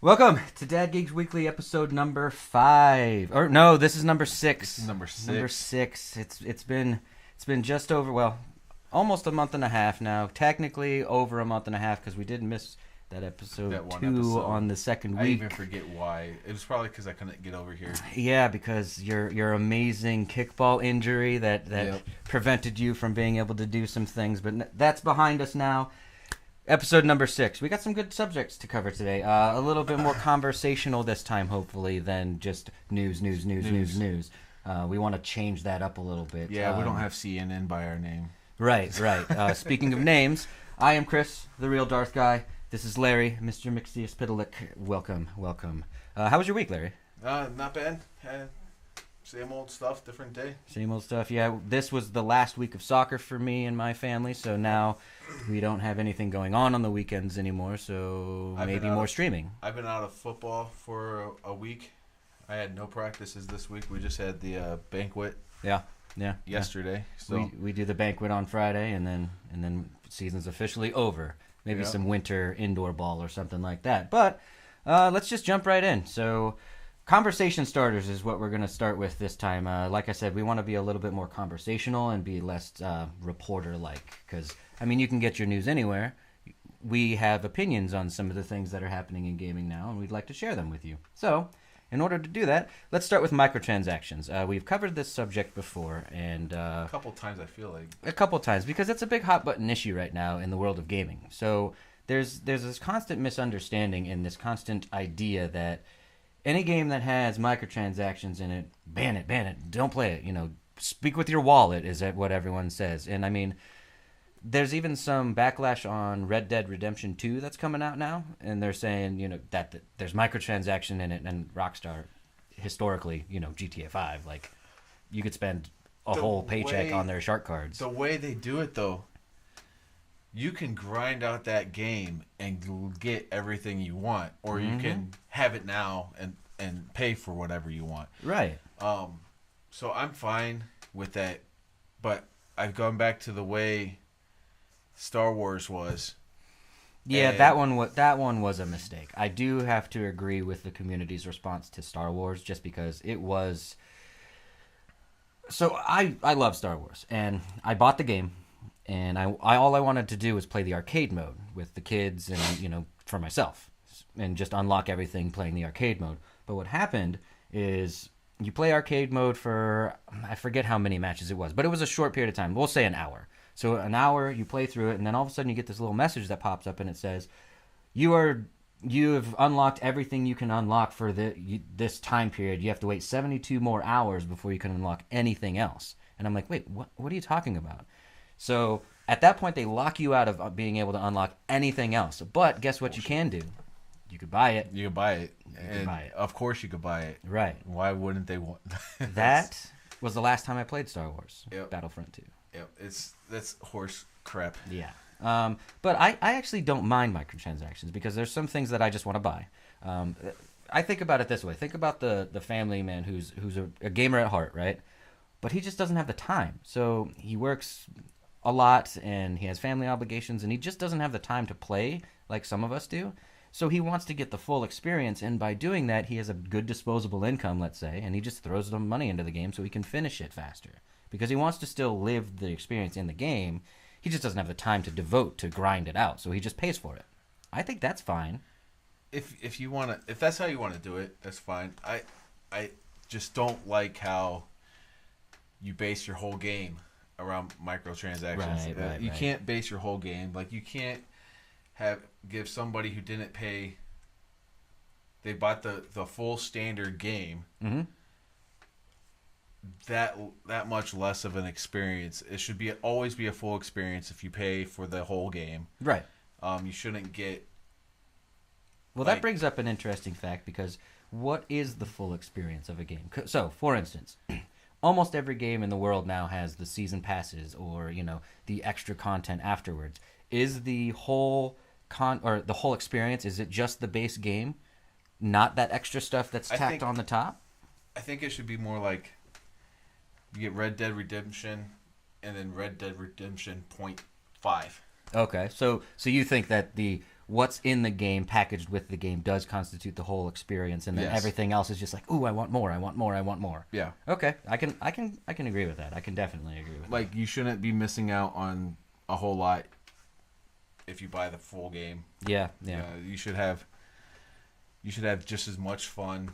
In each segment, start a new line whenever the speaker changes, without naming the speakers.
Welcome to Dad Gigs Weekly, episode number 5. Or no, this is number 6.
This is number 6.
Number 6. It's been just over, well, almost a month and a half now. Technically over a month and a half because we did miss that episode 2 on the second week.
I even forget why. It was probably because I couldn't get over here.
Yeah, because your amazing kickball injury that prevented you from being able to do some things. But that's behind us now. Episode number 6. We got some good subjects to cover today. A little bit more conversational this time, hopefully, than just news. We want to change that up a little bit.
Yeah, we don't have CNN by our name.
Right. Speaking of names, I am Chris, the real Darth guy. This is Larry, Mr. Mixius Pitalik. Welcome. How was your week, Larry?
Not bad. Same old stuff, different day.
Same old stuff, yeah. This was the last week of soccer for me and my family, so now we don't have anything going on the weekends anymore, so maybe more streaming.
I've been out of football for a week. I had no practices this week. We just had the banquet yesterday. So
we do the banquet on Friday, and then season's officially over. Maybe some winter indoor ball or something like that. But let's just jump right in. So conversation starters is what we're going to start with this time. Like I said, we want to be a little bit more conversational and be less reporter-like. Because, I mean, you can get your news anywhere. We have opinions on some of the things that are happening in gaming now, and we'd like to share them with you. So, in order to do that, let's start with microtransactions. We've covered this subject before, and
a couple times, I feel like.
A couple times, because it's a big hot-button issue right now in the world of gaming. So, there's this constant misunderstanding and this constant idea that any game that has microtransactions in it, ban it, don't play it. Speak with your wallet is what everyone says. And I mean, there's even some backlash on Red Dead Redemption 2 that's coming out now, and they're saying, that there's microtransaction in it, and Rockstar, historically, GTA 5, like, you could spend a whole paycheck on their shark cards.
The way they do it, though, you can grind out that game and get everything you want, or you can have it now and pay for whatever you want.
Right.
So I'm fine with that, but I've gone back to the way Star Wars was.
Yeah, that one was a mistake. I do have to agree with the community's response to Star Wars, just because it was. So I love Star Wars, and I bought the game. And I all I wanted to do was play the arcade mode with the kids and, for myself. And just unlock everything playing the arcade mode. But what happened is you play arcade mode for, I forget how many matches it was. But it was a short period of time. We'll say an hour. So an hour, you play through it. And then all of a sudden you get this little message that pops up. And it says, you have unlocked everything you can unlock for this time period. You have to wait 72 more hours before you can unlock anything else. And I'm like, wait, what are you talking about? So at that point, they lock you out of being able to unlock anything else. But guess what you can do? You could buy it.
You could buy it. Of course you could buy it.
Right.
Why wouldn't they want
that? Was the last time I played Star Wars.
Yep.
Battlefront 2.
Yep. That's horse crap.
Yeah. But I actually don't mind microtransactions because there's some things that I just want to buy. I think about it this way. Think about the family man who's a gamer at heart, right? But he just doesn't have the time. So he works a lot and he has family obligations and he just doesn't have the time to play like some of us do. So he wants to get the full experience, and by doing that he has a good disposable income, let's say, and he just throws some money into the game so he can finish it faster because he wants to still live the experience in the game. He just doesn't have the time to devote to grind it out, so he just pays for it. I think that's fine.
If that's how you want to do it, that's fine. I just don't like how you base your whole game around microtransactions.
Right.
You can't base your whole game. Like, you can't give somebody who didn't pay, they bought the full standard game, that much less of an experience. It should always be a full experience if you pay for the whole game.
Right.
You shouldn't get.
Well, that brings up an interesting fact, because what is the full experience of a game? So, for instance, almost every game in the world now has the season passes or, the extra content afterwards. is the whole or the whole experience, is it just the base game, not that extra stuff that's
I
tacked
think-
on the top?
I think it should be more like you get Red Dead Redemption and then Red Dead Redemption .5.
Okay, so you think that the what's in the game packaged with the game does constitute the whole experience, and then
Yes.
everything else is just like, ooh, I want more, I want more, I want more.
Yeah.
Okay, I can agree with that. I can definitely agree with
Like you shouldn't be missing out on a whole lot if you buy the full game.
that. Yeah.
You should have just as much fun.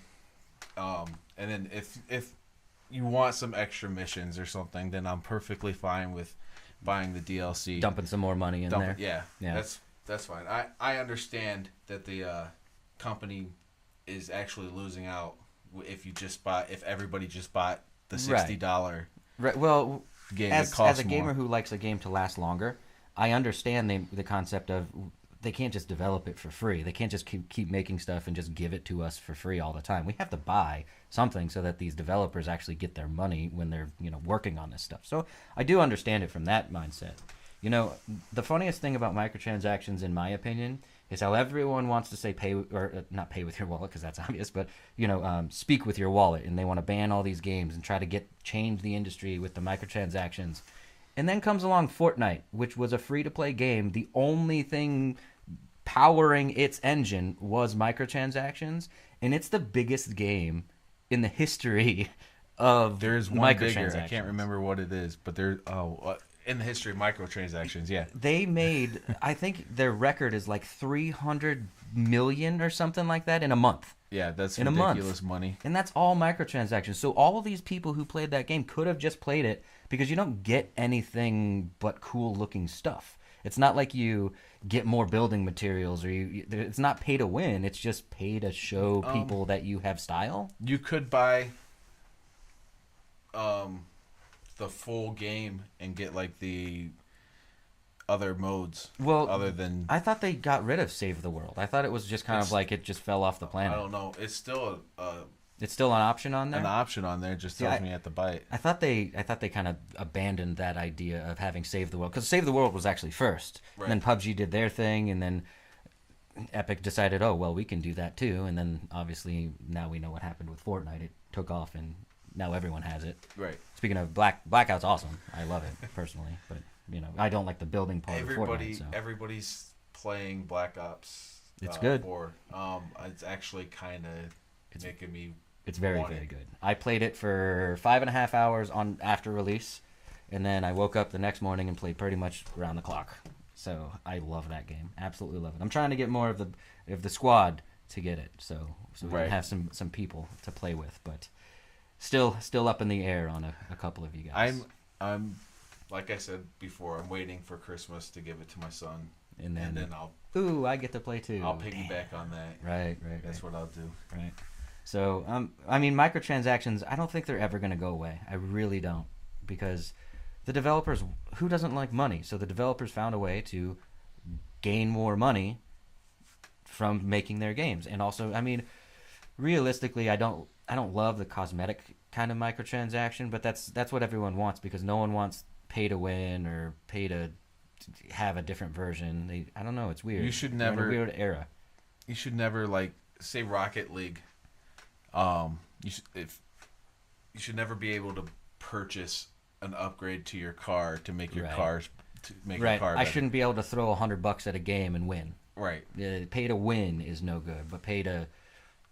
And then if you want some extra missions or something, then I'm perfectly fine with buying the DLC.
Dumping some more money in there.
Yeah,
Yeah.
that's fine. I understand that the company is actually losing out if everybody just bought the $60
Right. Well,
game
as
that costs
a gamer
more.
who likes a game to last longer, I understand the concept of they can't just develop it for free. They can't just keep making stuff and just give it to us for free all the time. We have to buy something so that these developers actually get their money when they're working on this stuff. So I do understand it from that mindset. The funniest thing about microtransactions, in my opinion, is how everyone wants to say pay or not pay with your wallet, because that's obvious, but speak with your wallet, and they want to ban all these games and try to change the industry with the microtransactions. And then comes along Fortnite, which was a free-to-play game. The only thing powering its engine was microtransactions, and it's the biggest game in the history of
There's one bigger.
microtransactions.
I can't remember what it is, but in the history of microtransactions, yeah.
They made, I think their record is like 300 million or something like that in a month.
Yeah, that's
In a month.
ridiculous money.
And that's all microtransactions. So all of these people who played that game could have just played it, because you don't get anything but cool looking stuff. It's not like you get more building materials, or it's not pay to win. It's just pay to show people that you have style.
You could buy the full game and get like the other modes.
Well,
other than
I thought they got rid of Save the World. I thought it was just kind of like it just fell off the
I
planet.
don't know. It's still
It's still an option on there.
an option on there. It just tells me you have to buy it.
I thought they kind of abandoned that idea of having Save the World, because Save the World was actually first.
Right.
And then PUBG did their thing, and then Epic decided, oh well, we can do that too. And then obviously now we know what happened with Fortnite. It took off, and now everyone has it.
Right.
Speaking of Blackout's awesome. I love it personally, but I don't like the building part of Fortnite. So.
Everybody's playing Black Ops.
It's good.
4. It's actually kind of making me.
It's very,
want
very
it.
good. I played it for 5.5 hours after release, and then I woke up the next morning and played pretty much around the clock. So I love that game. Absolutely love it. I'm trying to get more of the squad to get it, so we
Right.
can have some people to play with, but still up in the air on a couple of you guys.
I'm like I said before. I'm waiting for Christmas to give it to my son,
and then
I'll
ooh, I get to play too.
I'll piggyback on that.
Right.
That's what I'll do.
Right. So, microtransactions, I don't think they're ever going to go away. I really don't. Because the developers, who doesn't like money? So the developers found a way to gain more money from making their games. And also, realistically, I don't love the cosmetic kind of microtransaction, but that's what everyone wants, because no one wants pay to win or pay to have a different version. I don't know, it's weird.
You should
We're in a
never-
weird era.
You should never say Rocket League. You should never be able to purchase an upgrade to your car to make your
Right.
your car
I
better.
shouldn't be able to throw $100 at a game and win.
Right.
Pay to win is no good, but pay to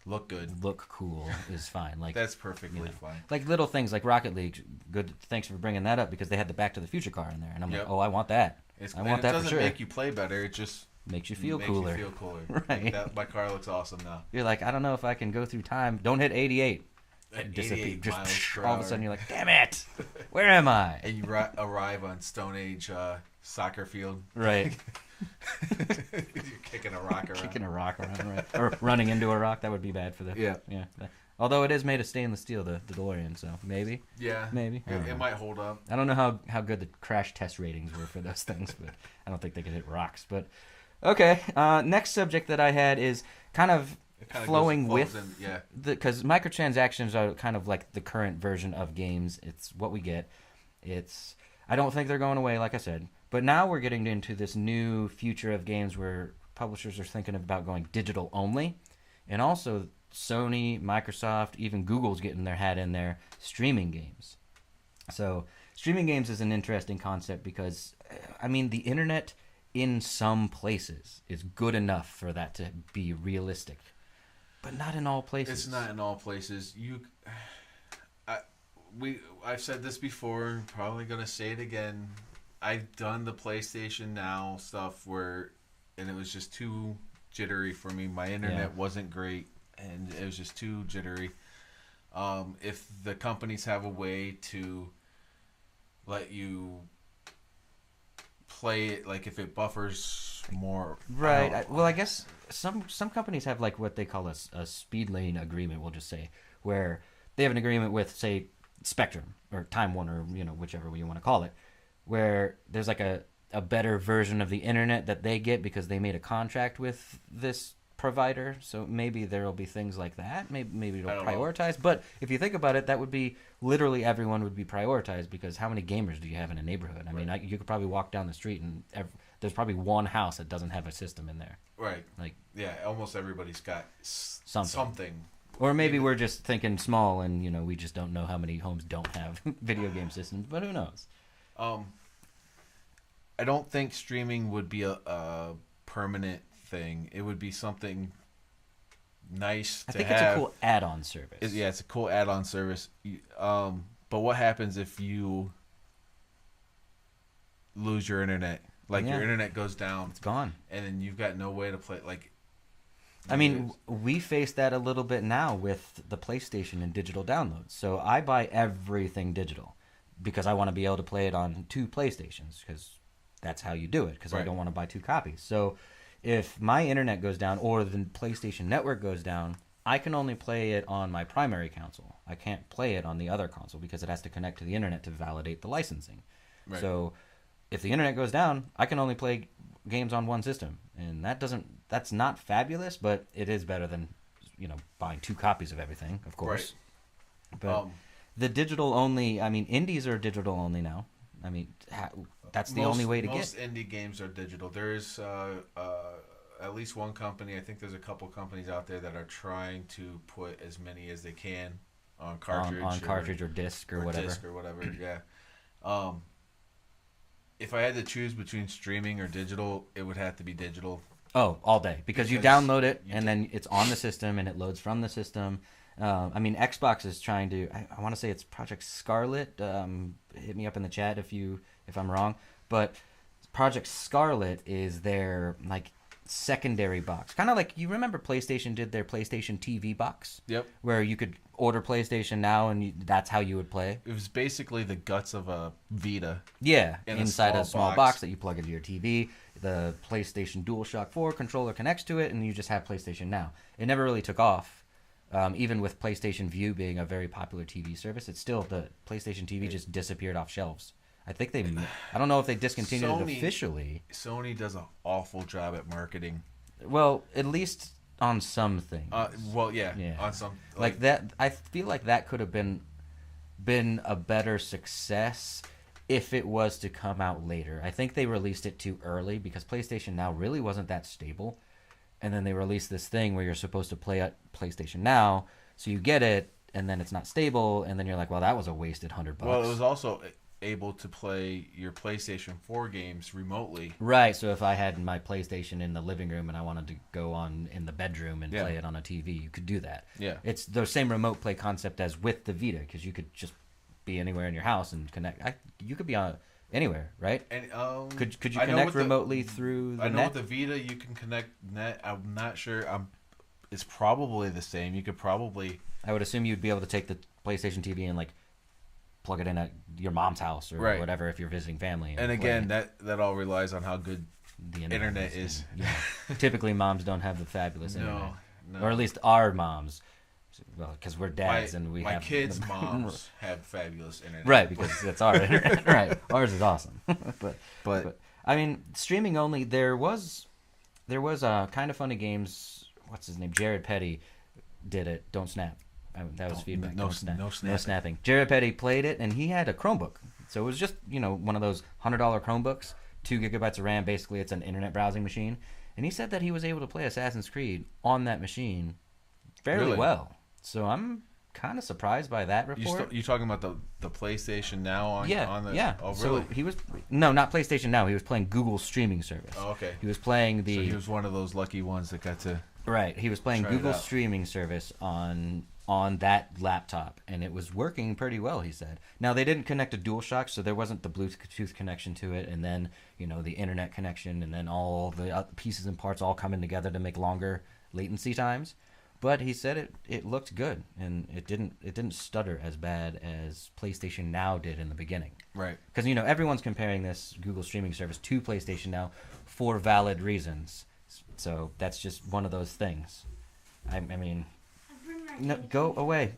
Look good.
look cool is fine. Like
That's perfectly fine.
like little things like Rocket League. Good. Thanks for bringing that up, because they had the Back to the Future car in there, and I'm
Yep.
like, oh, I want that. I want
it
that for
doesn't
sure.
make you play better. It just
Makes you feel
makes
cooler.
You feel cooler.
Right.
My car looks awesome now.
You're like, I don't know if I can go through time. Don't hit 88.
At
Disappear.
88
Just
miles per
all of a
hour.
sudden you're like, damn it, where am I?
And you arrive on Stone Age soccer field.
Right.
You're kicking a rock around.
Kicking a rock around, right? Or running into a rock. That would be bad for the.
Yeah.
Although it is made of stainless steel, the DeLorean, so maybe.
Yeah.
Maybe. I don't know.
It might hold up.
I don't know how good the crash test ratings were for those things, but I don't think they could hit rocks. But okay, next subject that I had is kind of
It kinda
flowing
flows
with
in, yeah.
because microtransactions are kind of like the current version of games. It's what we get. I don't think they're going away, like I said, But now we're getting into this new future of games where publishers are thinking about going digital only, and also Sony, Microsoft, even Google's getting their hat in there, streaming games. So streaming games is an interesting concept because, I mean, the internet in some places is good enough for that to be realistic, but not in all places.
It's not in all places. I've said this before. Probably gonna say it again. I've done the PlayStation Now stuff and it was just too jittery for me. My internet wasn't great, and it was just too jittery. If the companies have a way to let you play it, like if it buffers more,
right? I guess some companies have like what they call a speed lane agreement. We'll just say where they have an agreement with, say, Spectrum or Time Warner, whichever you want to call it, where there's like a better version of the internet that they get because they made a contract with this provider. So maybe there will be things like that. Maybe it'll prioritize. But if you think about it, that would be literally everyone would be prioritized, because how many gamers do you have in a neighborhood? I mean, you could probably walk down the street and there's probably one house that doesn't have a system in there.
Right.
Like,
yeah, almost everybody's got something.
Or maybe we're just thinking small and, we just don't know how many homes don't have video game systems, but who knows?
I don't think streaming would be a permanent thing. It would be something nice to have.
I think it's a cool add-on service.
It's a cool add-on service. But what happens if you lose your internet? Like, your internet goes down.
It's gone.
And then you've got no way to play. Like,
I mean, we face that a little bit now with the PlayStation and digital downloads. So I buy everything digital because I want to be able to play it on 2 PlayStations, because that's how you do it, because I don't want to buy 2 copies. So if my internet goes down or the PlayStation Network goes down, I can only play it on my primary console. I can't play it on the other console because it has to connect to the internet to validate the licensing. Right. So if the internet goes down, I can only play games on one system, and that's not fabulous, but it is better than buying 2 copies of everything, of course. Right. But the digital only, I mean, indies are digital only now. I mean, that's the only way to get.
Most indie games are digital. There's at least one company. I think there's a couple companies out there that are trying to put as many as they can on cartridge,
on cartridge or disc or whatever.
Yeah. If I had to choose between streaming or digital, it would have to be digital.
Oh, all day, because you download it and then it's on the system and it loads from the system. I mean, Xbox is trying to. I want to say it's Project Scarlet. Hit me up in the chat if I'm wrong. But Project Scarlet is their secondary box, kind of like, you remember PlayStation did their PlayStation TV box.
Yep.
Where you could order PlayStation Now and that's how you would play.
It was basically the guts of a Vita.
Yeah, inside a small box that you plug into your TV. The PlayStation DualShock 4 controller connects to it, and you just have PlayStation Now. It never really took off. Even with PlayStation Vue being a very popular TV service, it's still, the PlayStation TV just disappeared off shelves. I think I don't know if they discontinued it officially.
Sony does an awful job at marketing.
Well, at least on some things.
Yeah. On some.
Like that, I feel like that could have been a better success if it was to come out later. I think they released it too early because PlayStation Now really wasn't that stable. And then they released this thing where you're supposed to play at PlayStation Now, so you get it, and then it's not stable, and then you're like, well, that was a wasted $100.
Well, it was also able to play your PlayStation 4 games remotely.
Right, so if I had my PlayStation in the living room and I wanted to go on in the bedroom and play it on a TV, you could do that.
Yeah.
It's the same remote play concept as with the Vita, because you could just be anywhere in your house and connect. You could be on anywhere, right? And could you connect remotely through the net?
I know with the Vita you can connect net. I'm not sure. It's probably the same. You could probably.
I would assume you'd be able to take the PlayStation TV and plug it in at your mom's house or whatever if you're visiting family.
And again, that all relies on how good the internet is.
Typically, moms don't have the fabulous internet,
no.
Or at least our moms. Well, because we're dads and we have...
My kids' moms have fabulous internet.
Right, because that's our internet. Right, ours is awesome. but I mean, streaming only, there was Kind of Funny Games, what's his name? Jared Petty did it. Don't Snap. That was feedback.
No
snapping. Jared Petty played it, and he had a Chromebook. So it was just, one of those $100 Chromebooks 2 gigabytes of RAM. Basically, it's an internet browsing machine. And he said that he was able to play Assassin's Creed on that machine fairly
Really?
well. So I'm kind of surprised by that report.
You talking about the PlayStation Now on the
yeah.
Oh,
So
really?
he was not PlayStation Now. He was playing Google streaming service.
Oh, okay.
He was playing
So
the
he was one of those lucky ones that got to.
right. He was playing
Try it
Google
out.
streaming service on that laptop, and it was working pretty well. He said. Now they didn't connect a DualShock, so there wasn't the Bluetooth connection to it, and then the internet connection, and then all the pieces and parts all coming together to make longer latency times. But he said it looked good, and it didn't stutter as bad as PlayStation Now did in the beginning.
Right.
Because everyone's comparing this Google streaming service to PlayStation Now for valid reasons. So that's just one of those things. I mean, no, go away.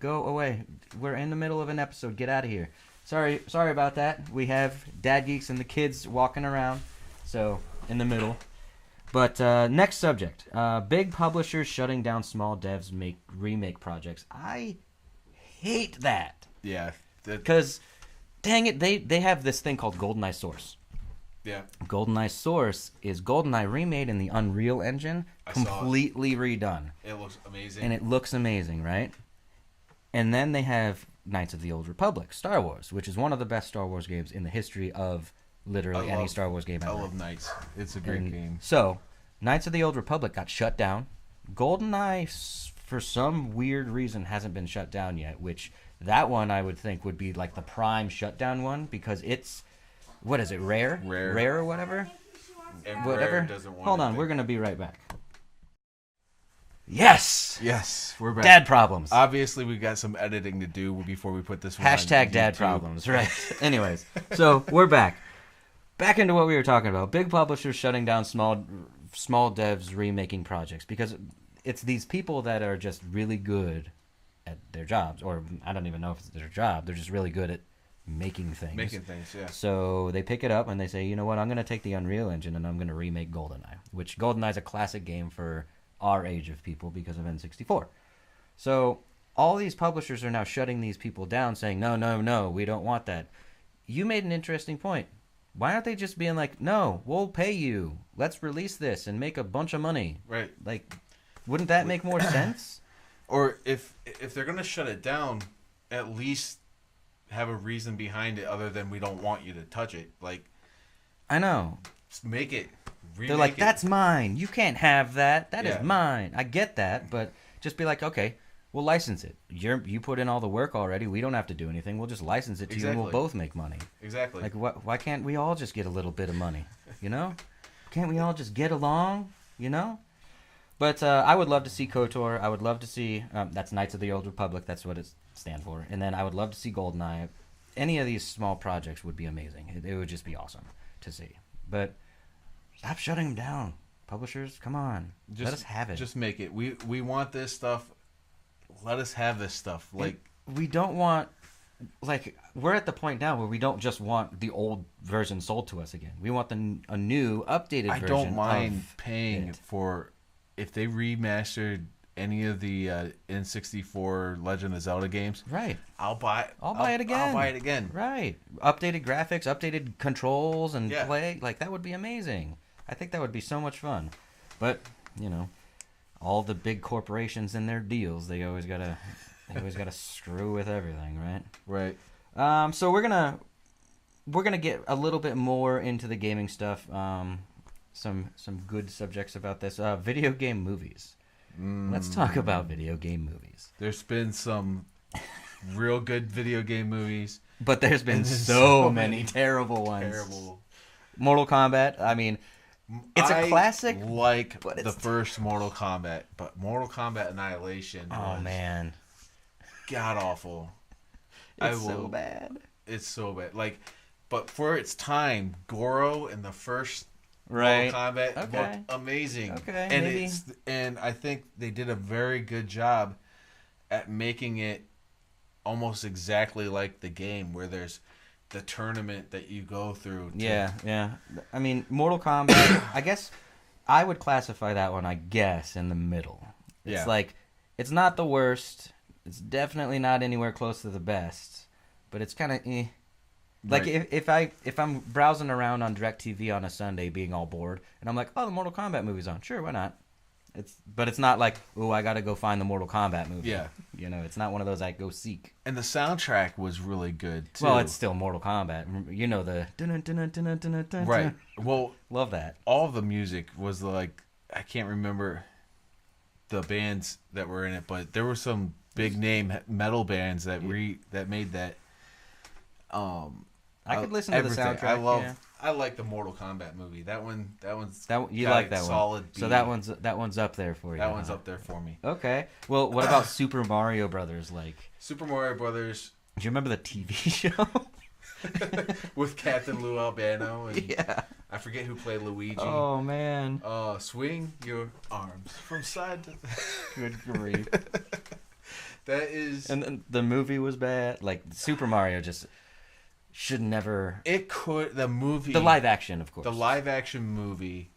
We're in the middle of an episode. Get out of here. Sorry about that. We have Dad Geeks and the kids walking around, so in the middle. But next subject: big publishers shutting down small devs make remake projects. I hate that.
Yeah.
Because, dang it, they have this thing called GoldenEye Source.
Yeah.
GoldenEye Source is GoldenEye remade in the Unreal Engine, completely redone.
It looks amazing.
And it looks amazing, right? And then they have Knights of the Old Republic, Star Wars, which is one of the best Star Wars games in the history of literally any Star Wars game ever.
I love Knights. It's a great game.
So, Knights of the Old Republic got shut down. GoldenEye, for some weird reason, hasn't been shut down yet, which that one I would think would be like the prime shutdown one because it's, what is it, Rare? Rare or whatever?
And
Whatever.
Rare doesn't want
Hold on,
anything.
we're going to be right back. Yes!
Yes, we're back.
Dad problems.
Obviously, we got some editing to do before we put this one on
Hashtag dad
YouTube.
problems, right. Anyways, so we're back. Back into what we were talking about. Big publishers shutting down small devs remaking projects because it's these people that are just really good at their jobs, or I don't even know if it's their job. They're just really good at making things.
Making things, yeah.
So they pick it up and they say, you know what, I'm going to take the Unreal Engine and I'm going to remake GoldenEye, which GoldenEye is a classic game for our age of people because of N64. So all these publishers are now shutting these people down saying, no, we don't want that. You made an interesting point. Why aren't they just being like, no, we'll pay you. Let's release this and make a bunch of money.
Right.
Like, wouldn't that make more sense?
Or if they're going to shut it down, at least have a reason behind it other than we don't want you to touch it. Like,
I know.
just make it.
They're like, that's mine. You can't have that. That is
Yeah.
mine. I get that, but just be like, okay, we'll license it. You put in all the work already. We don't have to do anything. We'll just license it to you and we'll
Exactly.
both make money.
Exactly.
Like, why can't we all just get a little bit of money? Can't we all just get along? But I would love to see KOTOR. I would love to see, that's Knights of the Old Republic. That's what it stands for. And then I would love to see GoldenEye. Any of these small projects would be amazing. It would just be awesome to see. But stop shutting them down. Publishers, come on. Let us have it.
Just make it. We want this stuff. Let us have this stuff. Like,
we don't want, like, we're at the point now where we don't just want the old version sold to us again. We want a new, updated
I
version.
don't mind
of
paying
it.
for if they remastered any of the N64 Legend of Zelda games.
Right.
I'll buy it again. I'll buy it again.
Right. Updated graphics, updated controls, and
Yeah.
play. Like, that would be amazing. I think that would be so much fun. But, all the big corporations and their deals, they always gotta screw with everything, right?
Right.
So we're gonna get a little bit more into the gaming stuff. Some good subjects about this. Video game movies. Let's talk about video game movies.
There's been some real good video game movies.
But there's been
And then
so many terrible ones.
Terrible.
Mortal Kombat. I mean, it's a classic.
Like
but
the
it's-
first Mortal Kombat, but Mortal Kombat Annihilation.
Oh
was
man,
god awful.
it's so bad.
It's so bad. Like, but for its time, Goro in the first
Right.
Mortal Kombat
Okay.
looked amazing.
Okay,
and
maybe.
and I think they did a very good job at making it almost exactly like the game, where there's the tournament that you go through.
Yeah. I mean, Mortal Kombat. I guess I would classify that one. I guess in the middle. It's
Yeah.
like it's not the worst. It's definitely not anywhere close to the best. But it's kind of Like
Right.
if I'm browsing around on DirecTV on a Sunday, being all bored, and I'm like, oh, the Mortal Kombat movie's on. Sure, why not? But it's not like, oh, I got to go find the Mortal Kombat movie.
Yeah.
You know, it's not one of those I go seek.
And the soundtrack was really good too.
Well, it's still Mortal Kombat. You know the dun-dun-dun-dun-dun-dun-dun-dun.
right. Well,
Love that.
all the music was like, I can't remember the bands that were in it, but there were some big name metal bands that made that.
I could listen to the
everything.
soundtrack. Yeah.
I like the Mortal Kombat movie. One's
You
got
like
a
that one.
solid beat.
So that one's up there for you.
That one's
huh?
up there for me.
Okay. Well, what about Super Mario Brothers? Like,
Super Mario Brothers
do you remember the TV show?
with Captain Lou Albano and
Yeah.
I forget who played Luigi.
Oh man.
Swing your arms from side to
Good grief.
that is
And then the movie was bad. Like Super Mario just should never.
it could the movie
The live action, of course.
the live action movie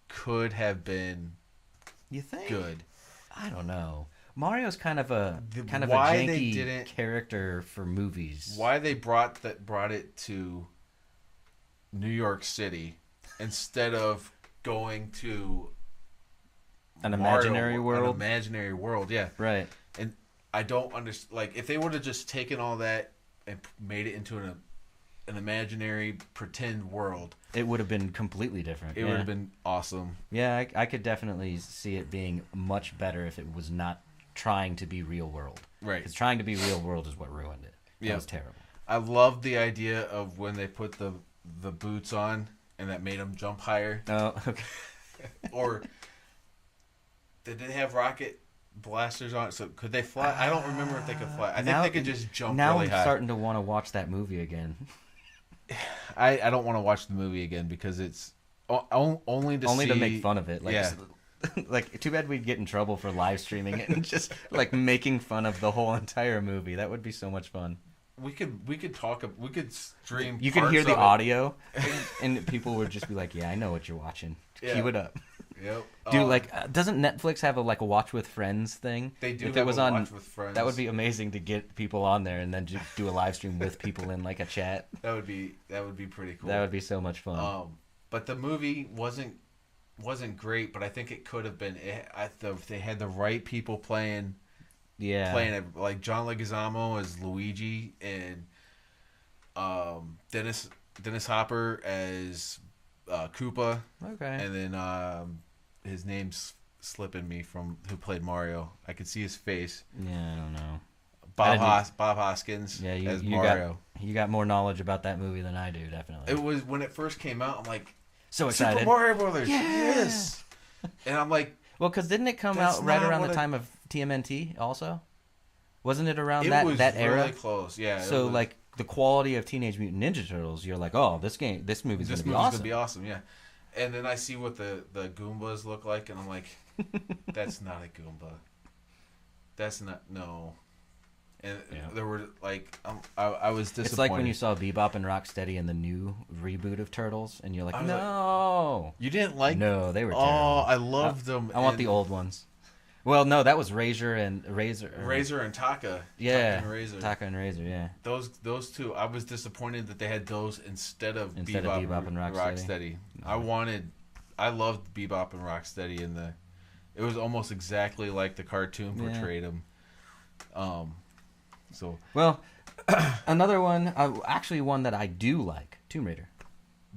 could have been
You think?
good.
I don't know. Mario's kind of a
why they
janky
didn't-
character for movies.
Why they brought it to New York City instead of going to
An
Mario
imaginary world?
An imaginary world, yeah.
Right.
And I don't understand. Like, if they would have just taken all that and made it into an imaginary pretend world,
It would have been completely different.
it would have been awesome.
Yeah, I could definitely see it being much better if it was not trying to be real world.
Right.
Because trying to be real world is what ruined it. That
Yeah.
was terrible.
I love the idea of when they put the boots on and that made them jump higher.
Oh, okay.
Or did they have rocket blasters on it? So could they fly? I don't remember if they could fly. I think they could just jump
Now
really
I'm
high.
starting to want to watch that movie again.
I don't want to watch the movie again because it's only to
Only
see,
to make fun of it. Like,
yeah.
like, too bad we'd get in trouble for live streaming it and just like making fun of the whole entire movie. That would be so much fun.
We could stream.
You could
parts
hear the
of it.
audio, and people would just be like, "Yeah, I know what you're watching.
Yeah.
Cue it up."
Yep.
Dude, doesn't Netflix have a watch with friends thing?
They do
If
have
it was
a
on,
watch with friends.
That would be amazing to get people on there and then just do a live stream with people in like a chat.
That would be pretty cool.
That would be so much fun.
But the movie wasn't great. But I think it could have been. If they had the right people playing
Yeah.
it, like John Leguizamo as Luigi and Dennis Hopper as Koopa,
Okay.
and then his name's slipping me from who played Mario. I could see his face.
Yeah, I don't know.
Bob Hoskins
Yeah,
as
you
Mario.
got more knowledge about that movie than I do, definitely.
It was when it first came out. I'm like,
so excited.
Super Mario Brothers,
Yeah.
yes. And I'm like,
Well, because didn't it come
That's
out right
not
around the
what
time of TMNT also? Wasn't it around
it
that
was
era?
really close. Yeah. it
So
was-
like the quality of Teenage Mutant Ninja Turtles, you're like, oh, this movie's
this
gonna
movie's
be awesome.
gonna be awesome. Yeah. And then I see what the Goombas look like, and I'm like, that's not a Goomba. That's not no. And
Yeah.
there were like, I was disappointed.
It's like when you saw Bebop and Rocksteady in the new reboot of Turtles, and you're like,
I was like,
no,
you didn't like.
no, they were
Oh,
terrible.
I loved them.
I want
and
the old ones. Well, no, that was Razor and Razor.
Razor and Taka.
Yeah,
Taka and Razor.
Taka and Razor. Yeah.
Those two. I was disappointed that they had those instead of
Instead of Bebop and Rocksteady.
I loved Bebop and Rocksteady it was almost exactly like the cartoon
Yeah.
portrayed them. So
Well, another one, actually one that I do like, Tomb Raider.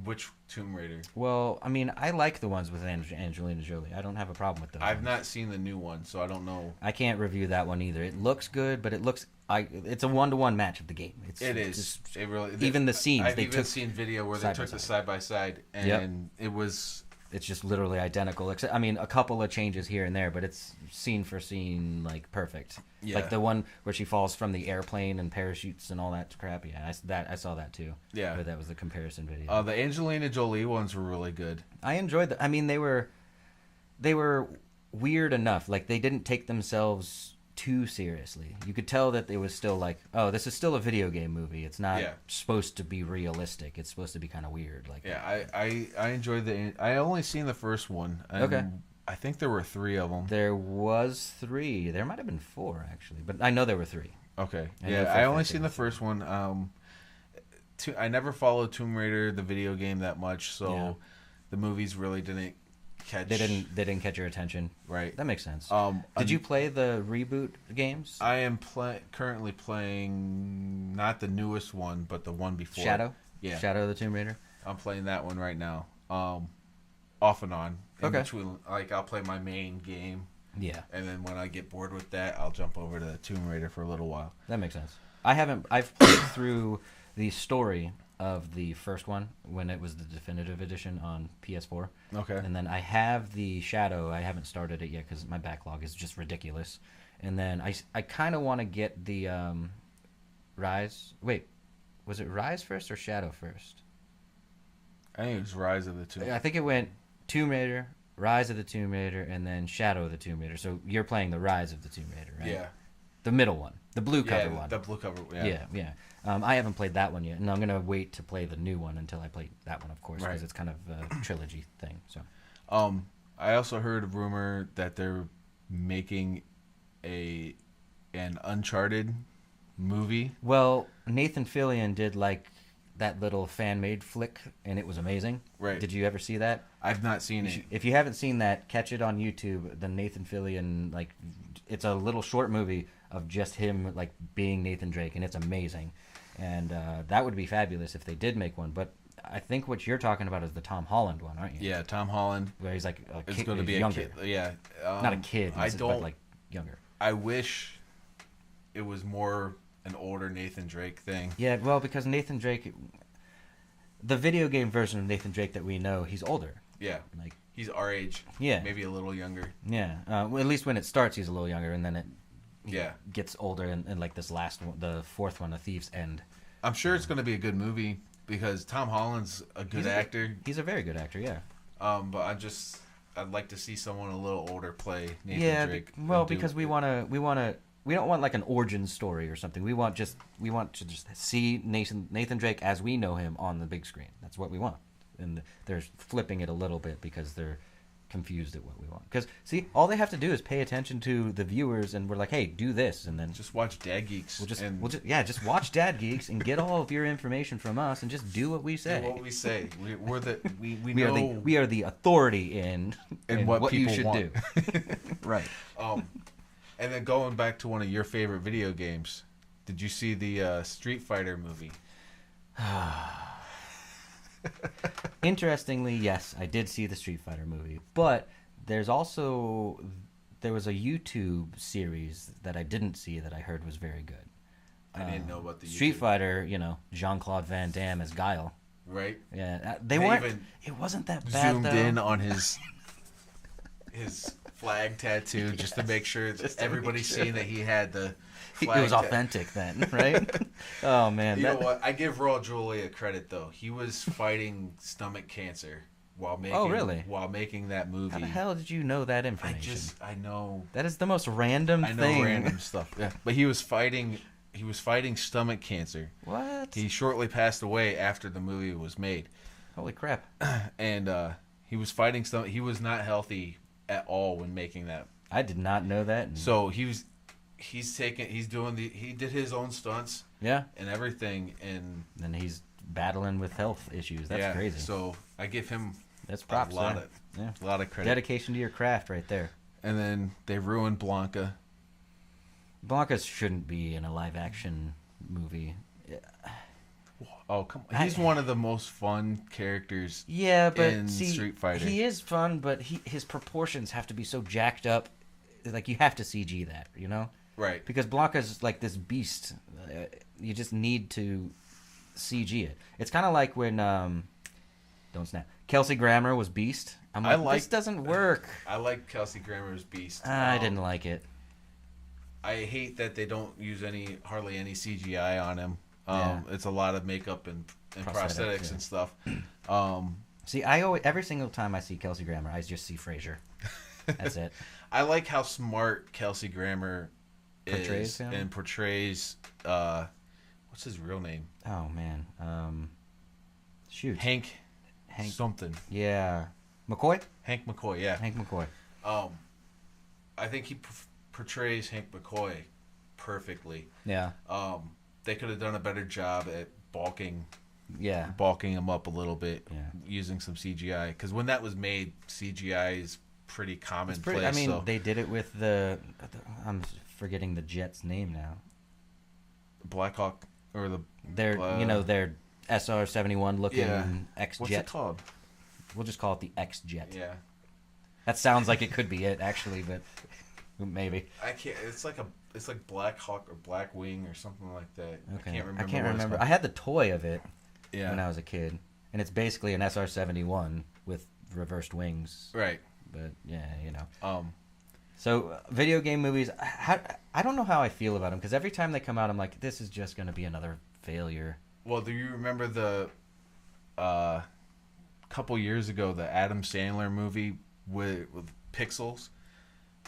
which Tomb Raider?
Well, I mean, I like the ones with Angelina Jolie. I don't have a problem with those.
I've
ones.
not seen the new one, so I don't know.
I can't review that one either. It looks good, but it's a 1-to-1 match of the game.
It is.
just-
It really.
even the scenes
I've
they
even
took
seen video where they
side by
took the
side.
side by side, and
Yep.
it was.
it's just literally identical. Except, I mean, a couple of changes here and there, but it's scene for scene like perfect.
Yeah.
Like the one where she falls from the airplane and parachutes and all that crap. Yeah, I saw that too.
Yeah.
But that was the comparison video.
The Angelina Jolie ones were really good.
I enjoyed I mean, they were weird enough. Like they didn't take themselves too seriously. You could tell that it was still like, oh, this is still a video game movie. It's not
Yeah.
supposed to be realistic. It's supposed to be kind of weird. Like
Yeah, I enjoyed I only seen the first one. And
Okay.
I think there were 3 of them.
there was 3. There might have been 4 actually, but I know there were 3.
Okay.
I know
Yeah,
for
I
a
only
fact
seen
there
the first one. I never followed Tomb Raider the video game that much, so
Yeah.
the movies really didn't catch.
They didn't catch your attention.
Right.
That makes sense.
Um,
Did you play the reboot games?
I am currently playing not the newest one, but the one before.
Shadow?
Yeah.
Shadow of the Tomb Raider?
I'm playing that one right now. Off and on. In
Okay.
between, like I'll play my main game,
Yeah.
and then when I get bored with that, I'll jump over to the Tomb Raider for a little while.
That makes sense. I've played through the story of the first one when it was the definitive edition on PS4.
Okay.
And then I have the Shadow. I haven't started it yet because my backlog is just ridiculous. And then I kind of want to get the Rise. Wait, was it Rise first or Shadow first?
I think it was Rise of the Tomb.
I think it went Tomb Raider, Rise of the Tomb Raider, and then Shadow of the Tomb Raider. So you're playing the Rise of the Tomb Raider, right?
Yeah.
The middle one, the blue cover one.
The blue cover. Yeah.
Yeah, yeah. I haven't played that one yet, and I'm gonna wait to play the new one until I play that one, of course, because
Right.
it's kind of a trilogy thing. So
I also heard a rumor that they're making an Uncharted movie.
well, Nathan Fillion did like that little fan made flick, and it was amazing.
Right.
Did you ever see that?
I've not seen it.
If you haven't seen that, catch it on YouTube. The Nathan Fillion, like, it's a little short movie of just him like being Nathan Drake, and it's amazing. And that would be fabulous if they did make one. But I think what you're talking about is the Tom Holland one, aren't you?
Yeah, Tom Holland.
Where he's like a
It's
kid,
going to be a
younger,
kid. Yeah.
not a kid.
I don't.
but like younger.
I wish it was more an older Nathan Drake thing.
Yeah, well, because Nathan Drake, the video game version of Nathan Drake that we know, he's older.
Yeah.
Like,
He's our age.
yeah,
Maybe a little younger.
yeah. Well, at least when it starts, he's a little younger, and then it
Yeah.
gets older. And like this last one, the fourth one, A Thief's End.
I'm sure it's going to be a good movie because Tom Holland's a good actor.
He's a very good actor. Yeah.
But I'd like to see someone a little older play Nathan Drake.
Well,
and do
because we
it.
we don't want like an origin story or something. We want to just see Nathan Drake as we know him on the big screen. That's what we want. And they're flipping it a little bit because they're confused at what we want. Because see, all they have to do is pay attention to the viewers, and we're like, hey, do this, and then
Just watch Dad Geeks.
just watch Dad Geeks and get all of your information from us, and just do what we say.
do what we say. We
We are
know
we are the authority in
what
you
people
should
want.
do. Right.
And then going back to one of your favorite video games, did you see the Street Fighter movie?
Interestingly, yes, I did see the Street Fighter movie, but there was a YouTube series that I didn't see that I heard was very good.
I didn't know about the
Street
YouTube.
Fighter, Jean-Claude Van Damme as Guile.
Right?
Yeah,
They
weren't.
even
It wasn't that bad
Zoomed
though.
in on his flag tattoo just to make sure
Just to
everybody's
make sure
seeing that he had the
It
flag.
was authentic then, right? Oh man,
You know what? I give Raul Julia credit though. He was fighting stomach cancer while making.
really?
While making that movie.
How the hell did you know that information?
I know.
That is the most random
I know
thing.
random stuff. Yeah, but he was fighting. He was fighting stomach cancer.
What?
He shortly passed away after the movie was made,
Holy crap!
and he was fighting stomach. He was not healthy at all when making that.
I did not know that.
So he did his own stunts
Yeah,
and everything, and
and he's battling with health issues. That's
yeah,
crazy.
So I give him
That's props.
a lot
there.
of credit.
Dedication to your craft, right there.
And then they ruined Blanca.
Blanca shouldn't be in a live action movie.
Oh come on! He's one of the most fun characters.
Yeah, but
In
see,
Street Fighter.
he is fun, but his proportions have to be so jacked up. Like you have to CG that,
Right.
because Blanca's like this beast. You just need to CG it. It's kind of like when don't snap. Kelsey Grammer was Beast. I'm like, this doesn't work.
I like Kelsey Grammer's Beast.
I didn't like it.
I hate that they don't use hardly any CGI on him.
Yeah.
It's a lot of makeup and prosthetics
yeah.
and stuff.
See, I always, every single time I see Kelsey Grammer, I just see Frasier. That's it.
I like how smart Kelsey Grammer
Portrays
is
him?
and portrays. What's his real name?
Oh man. Shoot.
Hank
Hank.
something.
Yeah. McCoy.
Hank McCoy. Yeah.
Hank McCoy.
I think he portrays Hank McCoy perfectly.
Yeah.
They could have done a better job at bulking
Yeah.
bulking him up a little bit,
Yeah.
using some CGI. Because when that was made, CGI is pretty commonplace.
I mean,
so.
they did it with I'm forgetting the jet's name now.
Blackhawk or the
Their their SR-71 looking X
what's
jet.
it called?
We'll just call it the X jet.
Yeah,
That sounds like it could be it actually, but maybe.
I can't. It's like Black Hawk or Black Wing or something like that.
Okay.
I can't remember.
I can't
what it's
remember.
called.
I had the toy of it
Yeah.
when I was a kid, and it's basically an SR-71 with reversed wings.
Right.
But yeah,
Um.
Video game movies, I don't know how I feel about them because every time they come out, I'm like, this is just going to be another failure.
Well, do you remember the couple years ago the Adam Sandler movie with Pixels?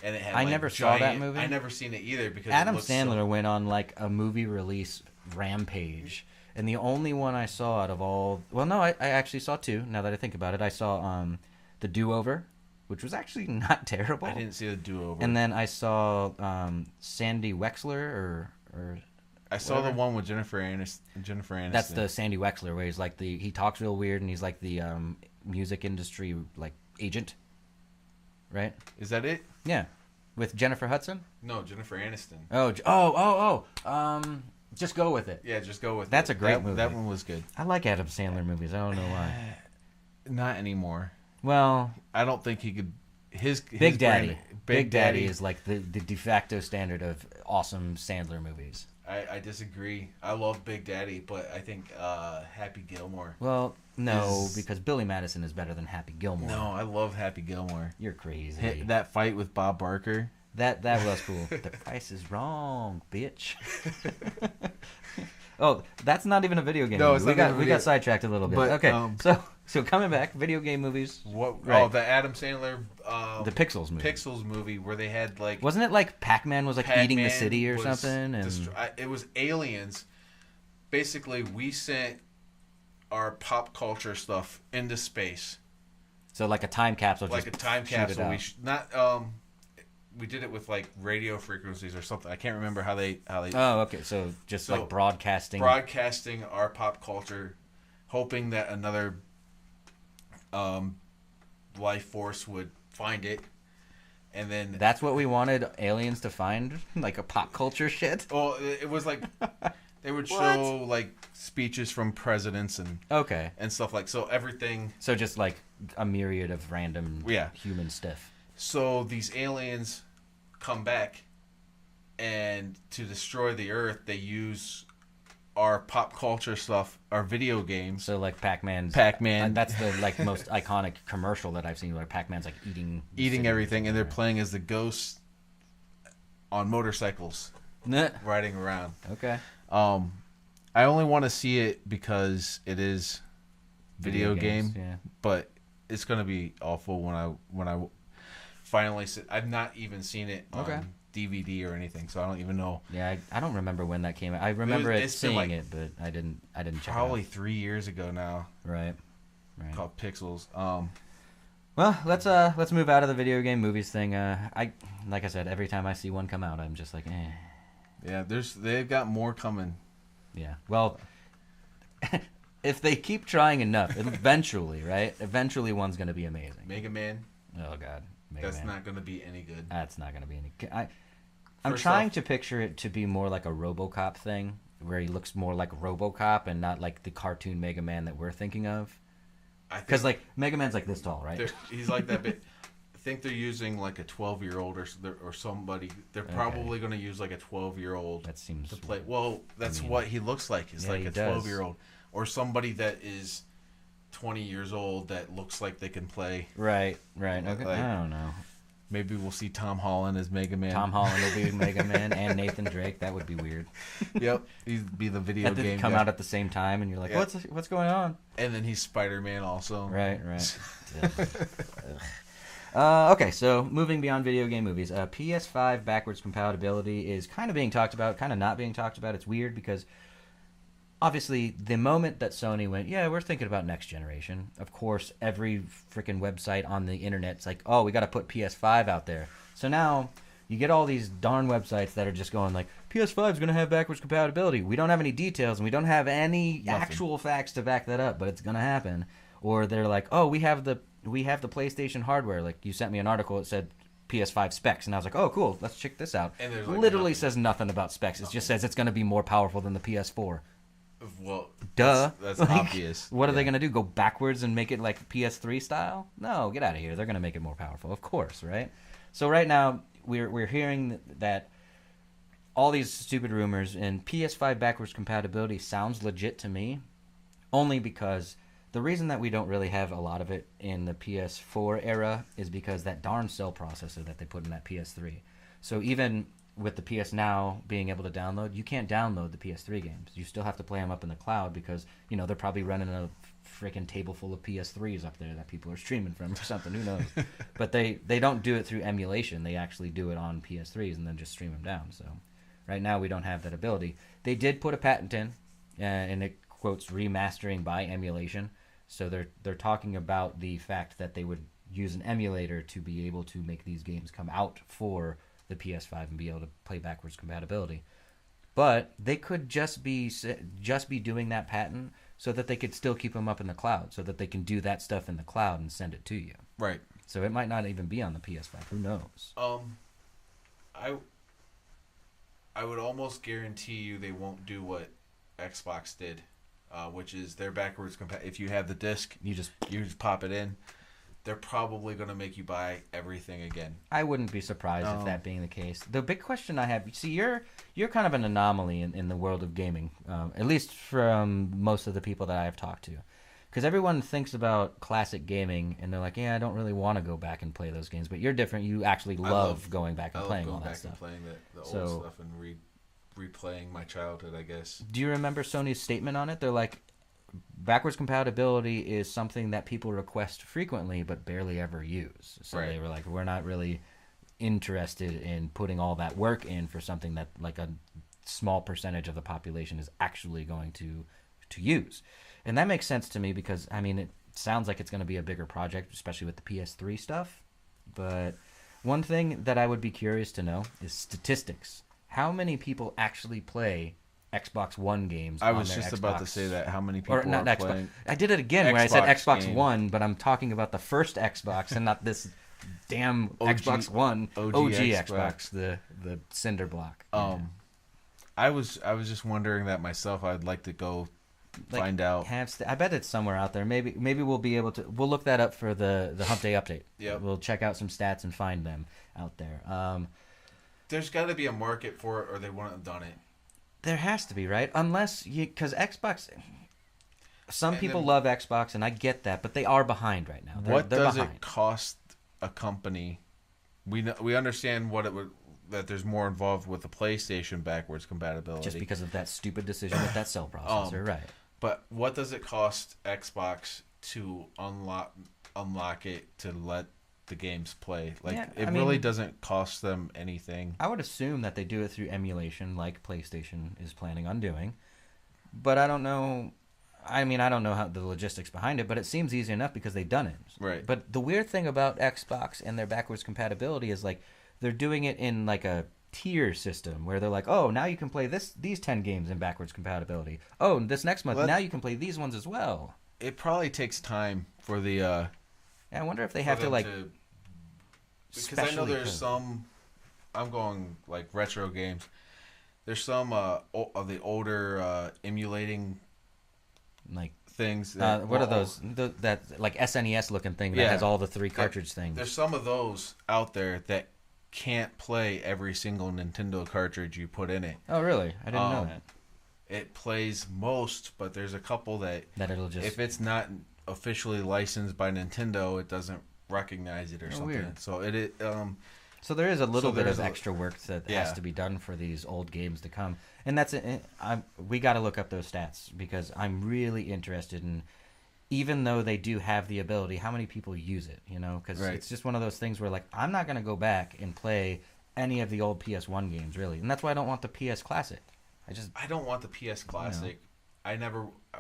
And it had
I
like
never saw that
giant-
movie.
I never seen it either because
Adam
it looks
Sandler went on like a movie release rampage, and the only one I saw out of all, well, no, I actually saw two. Now that I think about it, I saw The Do-Over, which was actually not terrible.
I didn't see the Do-Over.
And then I saw Sandy Wexler or
I saw
whatever.
the one with Jennifer Aniston.
That's the Sandy Wexler where he's like he talks real weird and he's like the music industry like agent, right?
Is that it?
Yeah, with Jennifer Hudson.
No, Jennifer Aniston.
Just go with it.
Yeah, just go with it.
That's a great movie.
That one was good.
I like Adam Sandler movies. I don't know why.
Not anymore.
Well,
I don't think he could. His
Big Daddy.
brand-
Big Daddy is like the de facto standard of awesome Sandler movies.
I disagree. I love Big Daddy, but I think Happy Gilmore.
Well, no,
Is-
because Billy Madison is better than Happy Gilmore.
No, I love Happy Gilmore.
You're crazy.
That fight with Bob Barker.
That was cool. The price is wrong, bitch. Oh, that's not even a video game.
No,
movie.
it's
we
not
got
even a
we
video-
got sidetracked a little bit.
But,
Okay, so coming back, video game movies.
What?
Right.
Oh, the Adam Sandler.
The Pixels movie.
Pixels movie where they had like.
Wasn't it like Pac-Man was like eating the
Pac-Man
city or
was
something? And
it was aliens. Basically, we sent our pop culture stuff into space,
so like a time capsule.
like a
just
time
shoot it
capsule.
out.
We did it with like radio frequencies or something. I can't remember how they.
Oh, okay. So just like broadcasting.
Broadcasting our pop culture, hoping that another life force would find it, and then
That's what we wanted aliens to find, like a pop culture shit.
well, it was like they would show like speeches from presidents
Okay.
and stuff like so everything.
So just like a myriad of random
Yeah.
human stuff.
So these aliens come back, and to destroy the Earth, they use our pop culture stuff, our video games.
So like Pac-Man. That's the like most iconic commercial that I've seen where Pac-Man's like eating
Everything, and they're playing as the ghosts on motorcycles
Nah.
riding around.
Okay.
I only want to see it because it is video
games,
game,
yeah.
but it's gonna be awful when I finally sit. I've not even seen it on
Okay.
DVD or anything, so I don't even know.
Yeah, I don't remember when that came out. I remember
it's been,
seeing
like,
it, but I didn't check
Probably
it
3 years ago now.
out. Right.
Called Pixels.
Well, let's move out of the video game movies thing. Like I said, every time I see one come out, I'm just like, eh.
Yeah, they've got more coming.
Yeah. Well, if they keep trying enough, eventually, right? Eventually, one's gonna be amazing.
Mega Man.
Oh God, Mega
That's
Man.
not gonna be any good.
That's not gonna be any. I'm
First
trying
off-
to picture it to be more like a RoboCop thing, where he looks more like RoboCop and not like the cartoon Mega Man that we're thinking of. Because like Mega Man's like this tall, right?
He's like that bit. I think they're using like a 12-year-old or somebody. They're probably going to use like a 12-year-old
That seems
to play. Well, that's what he looks like. He's
Yeah,
like
he
a
does.
12-year-old or somebody that is 20 years old that looks like they can play.
Right. Okay.
Like-
I don't know.
Maybe we'll see Tom Holland as Mega Man.
Tom Holland will be Mega Man and Nathan Drake. That would be weird.
Yep, he'd be the video
Had to
game
come
guy.
out at the same time, and you're like,
Yeah.
what's going on?
And then he's Spider-Man also.
Right. Ugh. Okay, so moving beyond video game movies, PS5 backwards compatibility is kind of being talked about, kind of not being talked about. It's weird because obviously the moment that Sony went, yeah, we're thinking about next generation, of course, every freaking website on the internet's like, oh, we got to put PS5 out there. So now you get all these darn websites that are just going like, PS5 is going to have backwards compatibility. We don't have any details, and we don't have any
Nothing.
actual facts to back that up, but it's going to happen. Or they're like, oh, we have the PlayStation hardware. Like, you sent me an article that said PS5 specs, and I was like, oh, cool, let's check this out.
And there's, like,
literally
nothing.
says nothing about specs. It just says it's going to be more powerful than the PS4.
Well,
Duh.
That's
Like,
obvious.
What are they
Yeah.
going to do? Go backwards and make it like PS3 style? No, get out of here. They're going to make it more powerful, of course, right? So right now we're hearing that all these stupid rumors, and PS5 backwards compatibility sounds legit to me, only because the reason that we don't really have a lot of it in the PS4 era is because that darn cell processor that they put in that PS3. So even with the PS Now being able to download, you can't download the PS3 games. You still have to play them up in the cloud because, you know, they're probably running a freaking table full of PS3s up there that people are streaming from or something. Who knows? But they don't do it through emulation. They actually do it on PS3s and then just stream them down. So right now we don't have that ability. They did put a patent in, and it quotes remastering by emulation. So they're talking about the fact that they would use an emulator to be able to make these games come out for the PS5 and be able to play backwards compatibility. But they could just be doing that patent so that they could still keep them up in the cloud, so that they can do that stuff in the cloud and send it to you.
Right.
So it might not even be on the PS5. Who knows?
I would almost guarantee you they won't do what Xbox did, which is their backwards if you have the disc,
You just
you just pop it in. They're probably going to make you buy everything again.
I wouldn't be surprised if that being the case. The big question I have, see, you're kind of an anomaly in the world of gaming, at least from most of the people that I have talked to. Because everyone thinks about classic gaming, and they're like, yeah, I don't really want to go back and play those games. But you're different. You actually love going back and playing all that stuff.
I love going back and playing the
So-
old stuff and replaying my childhood, I guess.
Do you remember Sony's statement on it? They're like, backwards compatibility is something that people request frequently but barely ever use. So
Right.
they were like, we're not really interested in putting all that work in for something that like a small percentage of the population is actually going to use. And that makes sense to me because, I mean, it sounds like it's going to be a bigger project, especially with the PS3 stuff. But one thing that I would be curious to know is statistics. How many people actually play Xbox One games?
I was
on their
just about to
Xbox?
say that. How many people
Or not
are
Xbox.
playing?
I did it again when I said
Xbox
Xbox
game.
One, but I'm talking about the first Xbox and not this damn
OG
Xbox One,
OG
Xbox, the cinder block.
I was just wondering that myself. I'd like to go
Like,
find out.
I bet it's somewhere out there. Maybe we'll be able to. We'll look that up for the Hump Day update.
Yep.
We'll check out some stats and find them out there.
There's got to be a market for it, or they wouldn't have done it.
There has to be, right? Unless because Xbox. Some
And
people
then-
love Xbox, and I get that, but they are behind right now.
What
they're
does
behind.
it cost a company? We understand what it would that there's more involved with the PlayStation backwards compatibility.
Just because of that stupid decision with that cell processor, right?
But what does it cost Xbox to unlock it to let the games play? Like
Yeah,
it
I
really
mean-
doesn't cost them anything.
I would assume that they do it through emulation, like PlayStation is planning on doing. But I don't know. I mean, I don't know how the logistics behind it, but it seems easy enough because they've done it.
Right.
But the weird thing about Xbox and their backwards compatibility is like they're doing it in like a tier system where they're like, oh, now you can play these 10 games in backwards compatibility. Oh, this next month,
Well,
now you can play these ones as well.
It probably takes time for the.
Yeah, I wonder if they have to like.
Because I know
specially
there's
code.
some. I'm going like retro games. There's some of the older emulating
Like
things.
what are those? That like SNES looking thing that
Yeah.
has all the 3 cartridge things.
There's some of those out there that can't play every single Nintendo cartridge you put in it.
Oh, really? I didn't know that.
It plays most, but there's a couple that
That it'll just.
if it's not officially licensed by Nintendo, it doesn't recognize it or something.
weird.
So
So there is a little bit
there's
of
a-
extra work that
Yeah.
has to be done for these old games to come, and that's it. We got to look up those stats because I'm really interested in. Even though they do have the ability, how many people use it? You know, because
Right.
it's just one of those things where like I'm not going to go back and play any of the old PS1 games really, and that's why I don't want the PS Classic.
I don't want the PS Classic. I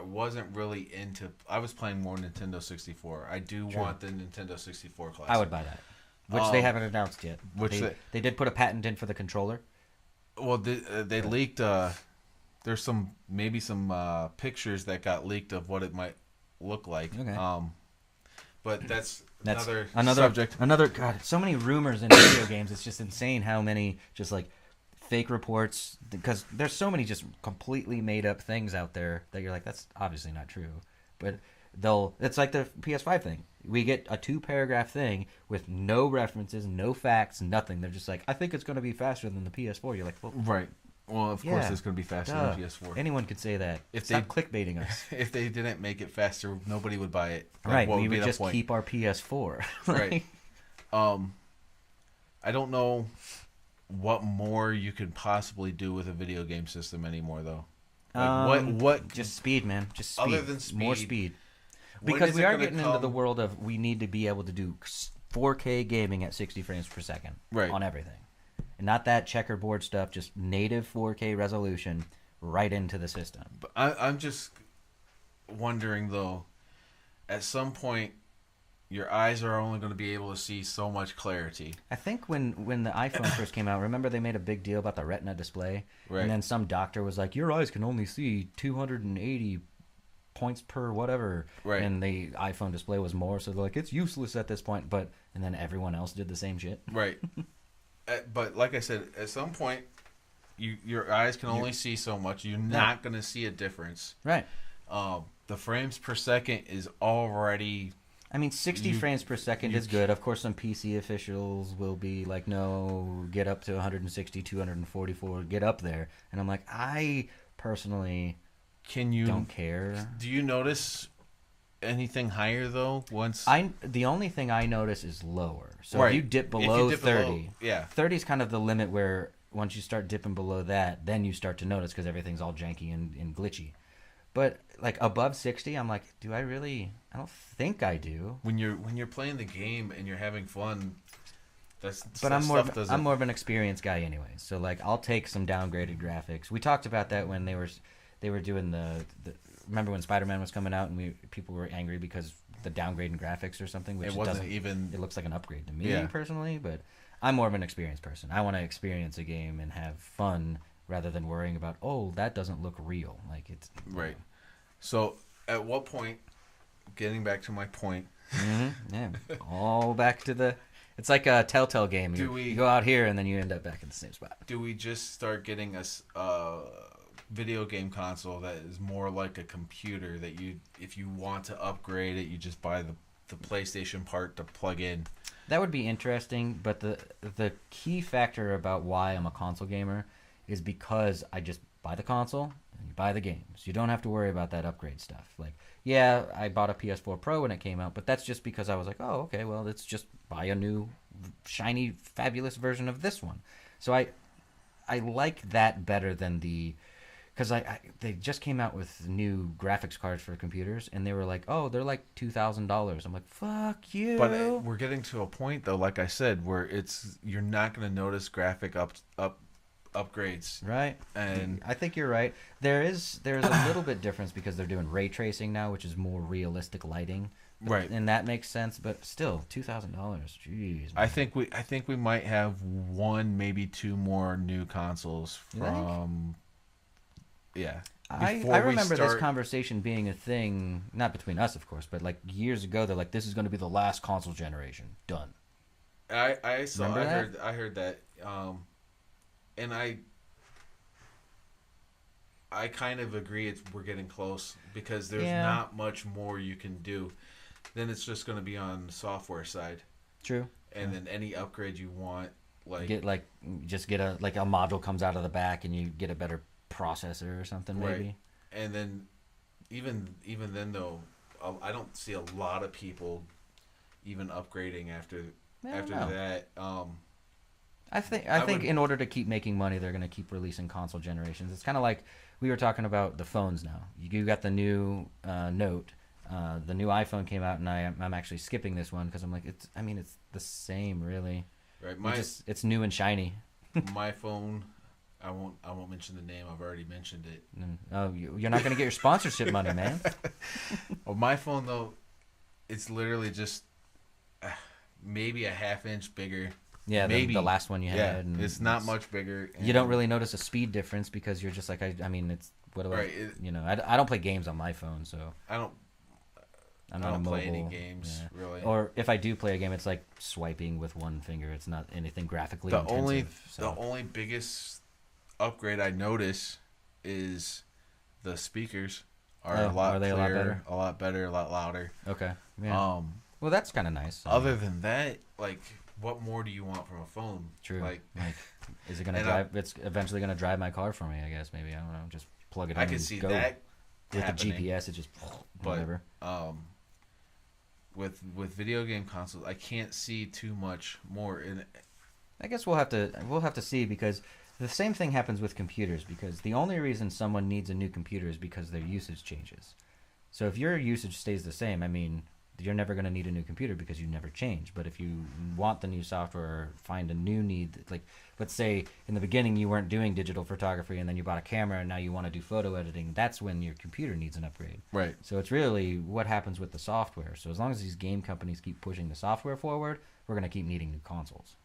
wasn't really into. I was playing more Nintendo 64. I do
True.
want the Nintendo 64 Classic.
I would buy that, which they haven't announced yet.
which
they did put a patent in for the controller.
Well, they leaked. There's maybe some pictures that got leaked of what it might look like.
Okay.
But that's
another
subject.
God, so many rumors in video games. It's just insane how many just like fake reports, because there's so many just completely made up things out there that you're like, that's obviously not true. But it's like the PS5 thing. We get a 2-paragraph thing with no references, no facts, nothing. They're just like, I think it's going to be faster than the PS4. You're like, well,
right. Well, of course it's going to be faster than PS4.
Anyone could say that.
If
Stop clickbaiting us.
If they didn't make it faster, nobody would buy it. Like,
right.
What
We
would
would just keep our PS4.
Right. I don't know what more you could possibly do with a video game system anymore, though. Like, what?
Just speed, man. Just speed.
Other than speed,
more speed. Because we are getting into the world of we need to be able to do 4K gaming at 60 frames per second on everything. And not that checkerboard stuff, just native 4K resolution right into the system.
But I'm just wondering, though, at some point, your eyes are only going to be able to see so much clarity.
I think when the iPhone first came out, remember they made a big deal about the Retina display?
Right.
And then some doctor was like, your eyes can only see 280 points per whatever.
Right.
And the iPhone display was more, so they're like, it's useless at this point. And then everyone else did the same shit.
Right. But like I said, at some point, your eyes can only see so much. You're not going to see a difference.
Right.
The frames per second is already...
I mean, 60 frames per second is good. Of course, some PC officials will be like, no, get up to 160, 244, get up there. And I'm like, I personally don't care.
Do you notice anything higher, though?
The only thing I notice is lower. So if you dip below 30, 30 is kind of the limit where once you start dipping below that, then you start to notice because everything's all janky and glitchy. But like above 60, I'm like, do I really? I don't think I do.
When you're playing the game and you're having fun,
But I'm more of an experienced guy anyway. So like, I'll take some downgraded graphics. We talked about that when they were doing the remember when Spider-Man was coming out and people were angry because the downgrading graphics or something, which
it wasn't even.
It looks like an upgrade to me personally, but I'm more of an experienced person. I want to experience a game and have fun rather than worrying about, oh, that doesn't look real. Like it's
right. So at what point? Getting back to my point.
Yeah, all back to the. It's like a Telltale game. You go out here and then you end up back in the same spot.
Do we just start getting a video game console that is more like a computer that if you want to upgrade it, you just buy the PlayStation part to plug in?
That would be interesting, but the key factor about why I'm a console gamer is because I just buy the console and you buy the games. You don't have to worry about that upgrade stuff. Like, yeah, I bought a PS4 Pro when it came out, but that's just because I was like, oh, okay, well, let's just buy a new shiny, fabulous version of this one. So I like that better than because they just came out with new graphics cards for computers, and they were like, oh, they're like $2,000. I'm like, fuck you.
But we're getting to a point, though, like I said, where you're not going to notice graphic upgrades,
right?
And
I think you're right. There's a little bit difference because they're doing ray tracing now, which is more realistic lighting,
right?
And that makes sense. But still, $2,000. Jeez. Man.
I think we might have one, maybe two more new consoles from. Yeah.
I remember this conversation being a thing, not between us, of course, but like years ago. They're like, this is going to be the last console generation. Done.
I heard that. And I kind of agree we're getting close because there's not much more you can do. Then it's just going to be on the software side.
True.
And then any upgrade you want,
just get a module comes out of the back and you get a better processor or something maybe.
Right. And then even then though, I don't see a lot of people even upgrading after that.
I think in order to keep making money, they're going to keep releasing console generations. It's kind of like we were talking about the phones now. You got the new Note. The new iPhone came out, and I'm actually skipping this one because I'm like, it's the same, really.
Right.
It's new and shiny.
My phone, I won't mention the name. I've already mentioned it.
Oh, you're not going to get your sponsorship money, man.
Well, my phone, though, it's literally just maybe a half inch bigger
Yeah,
maybe
the last one you
yeah,
had. And
it's not much bigger.
You don't really notice a speed difference because you're just like, I mean, it's what do
Right,
I don't play games on my phone, so
I don't
I'm
I
not
don't
a mobile.
play any games really.
Or if I do play a game, it's like swiping with one finger. It's not anything graphically
The
intensive.
the only biggest upgrade I notice is the speakers are a lot
are they
clearer, a lot better, a lot louder.
Okay. Yeah. Well, that's kind of nice.
Other than that, like, what more do you want from a phone?
True.
Like
is it gonna drive? It's eventually gonna drive my car for me. I guess maybe I don't know. Just plug it in.
I could see
go.
that
With
happening.
the GPS. It just whatever.
With video game consoles, I can't see too much more in it.
I guess we'll have to see, because the same thing happens with computers, because the only reason someone needs a new computer is because their usage changes. So if your usage stays the same, I mean, you're never going to need a new computer because you never change. But if you want the new software or find a new need, like let's say in the beginning you weren't doing digital photography and then you bought a camera and now you want to do photo editing, that's when your computer needs an upgrade.
Right.
So it's really what happens with the software. So as long as these game companies keep pushing the software forward, we're going to keep needing new consoles.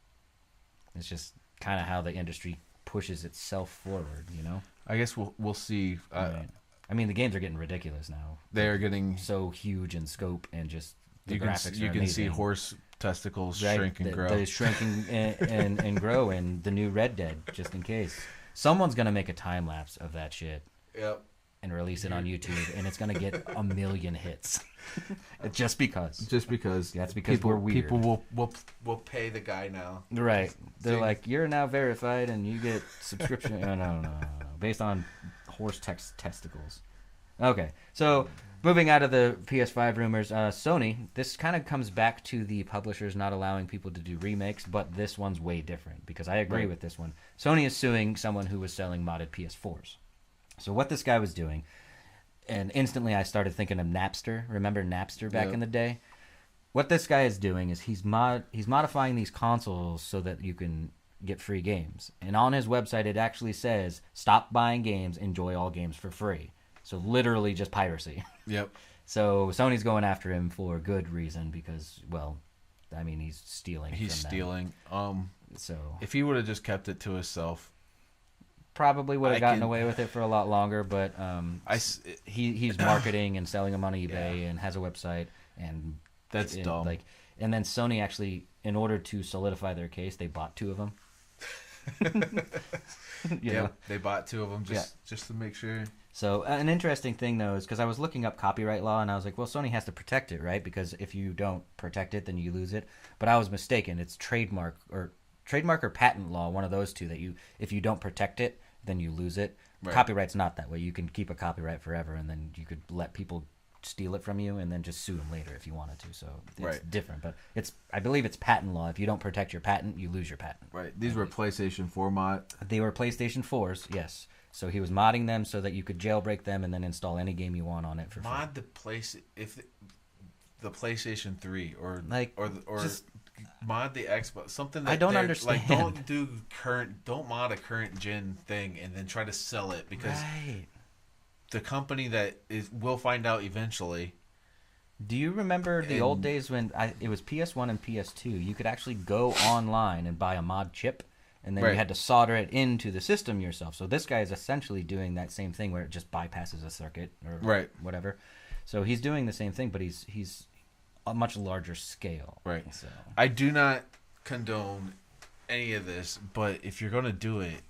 It's just kind of how the industry pushes itself forward, you know?
I guess we'll see.
Right. I mean, the games are getting ridiculous now.
They're getting
so huge in scope, and just the graphics
you
are
can
amazing.
see horse testicles
Right?
shrink and grow.
They're shrinking and grow in the new Red Dead, just in case. Someone's going to make a time lapse of that shit.
Yep.
And release it on YouTube, and it's going to get 1 million hits. Just because.
Just because.
That's because we're weird.
People will pay the guy now.
Right. They're like, you're now verified, and you get subscription. No. Based on horse testicles. Okay. So, moving out of the PS5 rumors, Sony, this kind of comes back to the publishers not allowing people to do remakes, but this one's way different, because I agree with this one. Sony is suing someone who was selling modded PS4s. So what this guy was doing, and instantly I started thinking of Napster. Remember Napster back in the day? What this guy is doing is he's modifying these consoles so that you can get free games. And on his website it actually says, stop buying games, enjoy all games for free. So literally just piracy.
Yep.
So Sony's going after him for good reason, because, well, I mean, he's stealing.
He's
from
stealing.
Them. So
if he would have just kept it to himself,
probably would have gotten away with it for a lot longer, but he's marketing and selling them on eBay and has a website, and
that's dumb.
And then Sony actually, in order to solidify their case, they bought 2 of them.
They bought 2 of them just to make sure.
So an interesting thing though is, because I was looking up copyright law and I was like, well, Sony has to protect it, right? Because if you don't protect it, then you lose it. But I was mistaken. It's trademark or patent law, one of those two, that if you don't protect it, then you lose it. Right. Copyright's not that way. You can keep a copyright forever, and then you could let people steal it from you and then just sue them later if you wanted to. So it's different, but I believe it's patent law. If you don't protect your patent, you lose your patent.
Right. These were PlayStation 4 mod.
They were PlayStation 4s, yes. So he was modding them so that you could jailbreak them and then install any game you want on it for free.
Mod the PlayStation 3 or just mod the Xbox, something that
I don't understand.
Like, don't mod a current gen thing and then try to sell it, because the company will find out eventually.
Do you remember the old days when it was PS1 and PS2? You could actually go online and buy a mod chip, and then you had to solder it into the system yourself. So this guy is essentially doing that same thing, where it just bypasses a circuit or whatever. So he's doing the same thing, but he's a much larger scale.
Right.
So
I do not condone any of this, but if you're going to do it,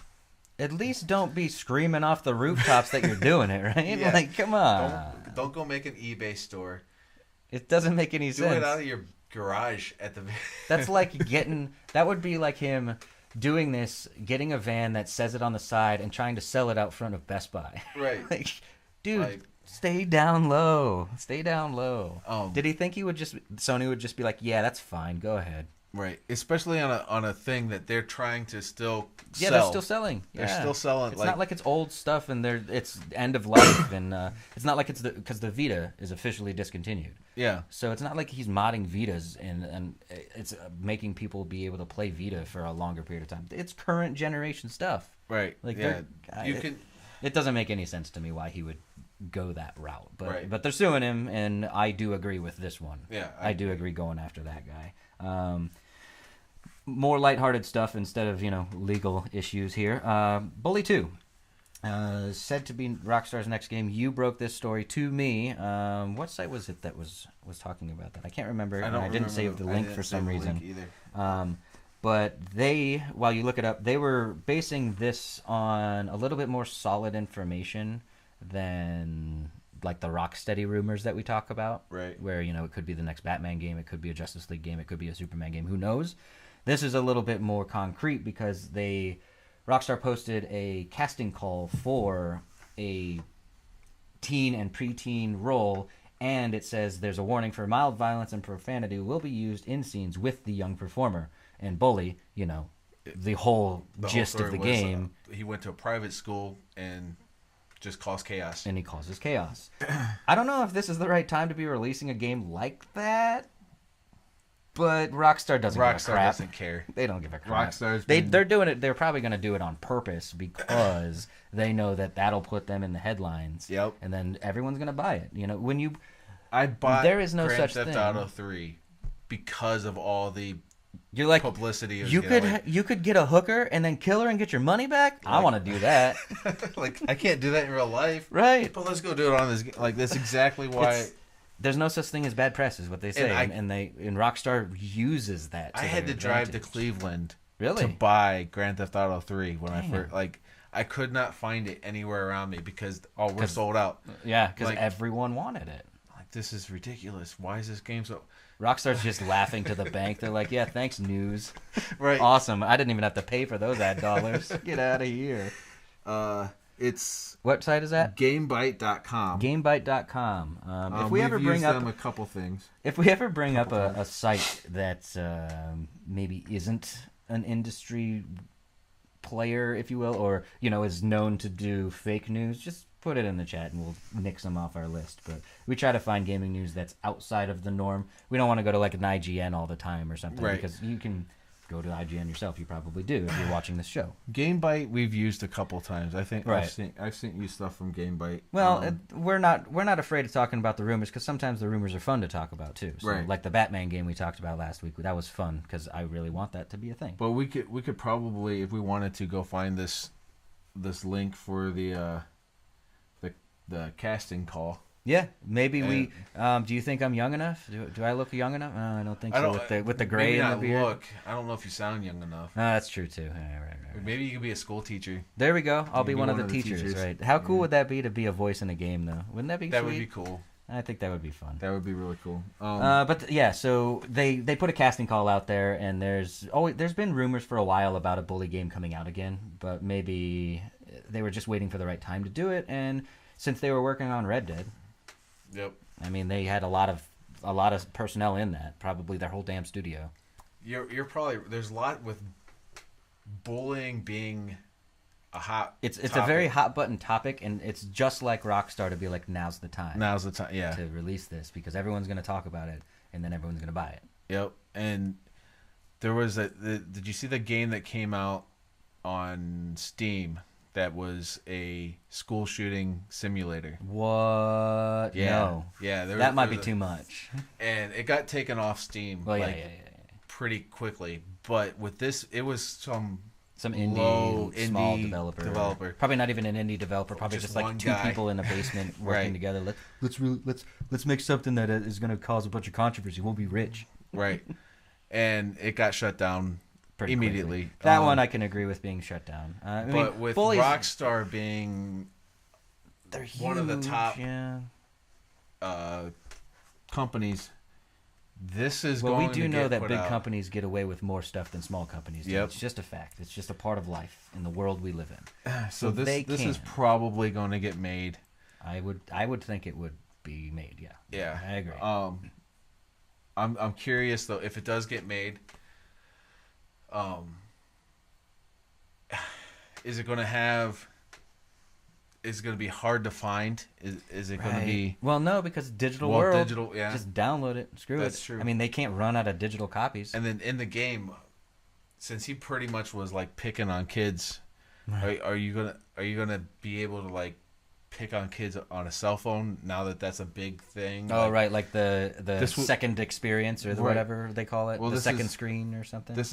at least don't be screaming off the rooftops that you're doing it, right? Yeah. Like, come on.
Don't go make an eBay store.
It doesn't make any sense.
Do it out of your garage at the...
That's like that would be like him doing this, getting a van that says it on the side and trying to sell it out front of Best Buy.
Right.
Like, dude, stay down low. Stay down low. Did he think Sony would just be like, yeah, that's fine, go ahead?
Right. Especially on a thing that they're trying to still sell.
Yeah, they're still selling.
They're still selling.
It's not like it's old stuff and it's end of life, and it's not like it's because the Vita is officially discontinued.
Yeah.
So it's not like he's modding Vitas and it's making people be able to play Vita for a longer period of time. It's current generation stuff.
Right.
Like,
yeah.
It doesn't make any sense to me why he would go that route. But they're suing him, and I do agree with this one.
Yeah.
I do agree going after that guy. more lighthearted stuff instead of legal issues here. Bully 2. Said to be Rockstar's next game. You broke this story to me. What site was it that was talking about that? I can't remember. I didn't save the link for some reason. But while you look it up, they were basing this on a little bit more solid information than like the Rocksteady rumors that we talk about.
Right.
Where, it could be the next Batman game, it could be a Justice League game, it could be a Superman game. Who knows? This is a little bit more concrete because Rockstar posted a casting call for a teen and preteen role, and it says there's a warning for mild violence and profanity will be used in scenes with the young performer. And Bully, the whole gist of the game.
He went to a private school and just caused chaos.
And he causes chaos. I don't know if this is the right time to be releasing a game like that. But Rockstar doesn't give a crap.
Doesn't care.
They don't give a crap.
They're
doing it. They're probably going to do it on purpose because they know that that'll put them in the headlines.
Yep.
And then everyone's going to buy it. When you,
I bought
there is no
Grand
such
Theft
thing.
Auto 3 because of all the
you're like
publicity.
You could get a hooker and then kill her and get your money back. I want to do that.
Like I can't do that in real life.
Right.
But let's go do it on this. Like that's exactly why.
There's no such thing as bad press, is what they say, and Rockstar uses that.
I had to drive to Cleveland,
really,
to buy Grand Theft Auto 3 when I first I could not find it anywhere around me because we're sold out.
Yeah, because everyone wanted it.
Like this is ridiculous. Why is this game so?
Rockstar's just laughing to the bank. They're like, "Yeah, thanks, news.
Right,
awesome. I didn't even have to pay for those ad dollars. Get out of here."
It's
what site is that?
Gamebyte.com.
Gamebyte.com. If we ever bring up
them a couple things,
if we ever bring up a site that maybe isn't an industry player, if you will, or is known to do fake news, just put it in the chat and we'll nix them off our list. But we try to find gaming news that's outside of the norm. We don't want to go to like an IGN all the time or something,
right?
Because you can go to IGN yourself. You probably do if you're watching this show.
Gamebyte we've used a couple times. I think
right.
I've sent you stuff from Gamebyte.
Well, we're not afraid of talking about the rumors because sometimes the rumors are fun to talk about too. So,
right.
Like the Batman game we talked about last week, that was fun because I really want that to be a thing.
But we could probably, if we wanted to, go find this link for the casting call.
Yeah, maybe we. Do you think I'm young enough? Do I look young enough? I don't think so. With the gray and the beard.
I don't know if you sound young enough.
No, that's true too. Right.
Maybe you could be a school teacher.
There we go. I'll be one of the teachers. Right. How cool would that be to be a voice in a game, though? Wouldn't that be?
That
sweet?
would be cool.
I think that would be fun.
That would be really cool.
So they put a casting call out there, and there's been rumors for a while about a Bully game coming out again, but maybe they were just waiting for the right time to do it, and since they were working on Red Dead.
Yep.
I mean, they had a lot of personnel in that, probably their whole damn studio.
You're probably there's a lot with bullying being a hot.
It's a very hot button topic, and it's just like Rockstar to be like, now's the time.
Yeah.
To release this because everyone's going to talk about it, and then everyone's going to buy it.
Yep. And there was did you see the game that came out on Steam? That was a school shooting simulator.
What?
Yeah.
No.
Yeah.
That might be too much.
And it got taken off Steam pretty quickly. But with this, it was some indie
small developer. Probably not even an indie developer. Probably just like two people in a basement working together. Let's make something that is going to cause a bunch of controversy. We'll be rich.
Right. And it got shut down. Pretty immediately.
Quickly. That one I can agree with being shut down.
But with Rockstar being one of the top companies, this is going to get
we do know that big
out.
Companies get away with more stuff than small companies do.
Yep.
It's just a fact. It's just a part of life in the world we live in.
So this is probably going to get made.
I would think it would be made. Yeah.
Yeah.
I agree.
I'm curious though if it does get made. Is it going to have? Is it going to be hard to find? Is it going to be?
Well, no, because digital world.
Digital, yeah.
Just download it. Screw it.
That's true.
I mean, they can't run out of digital copies.
And then in the game, since he pretty much was like picking on kids, are you gonna be able to like pick on kids on a cell phone now that that's a big thing.
Oh, right, like the
This was-
second experience or the
Right.
whatever they call it,
Well,
the
this
second
is-
screen or something.
This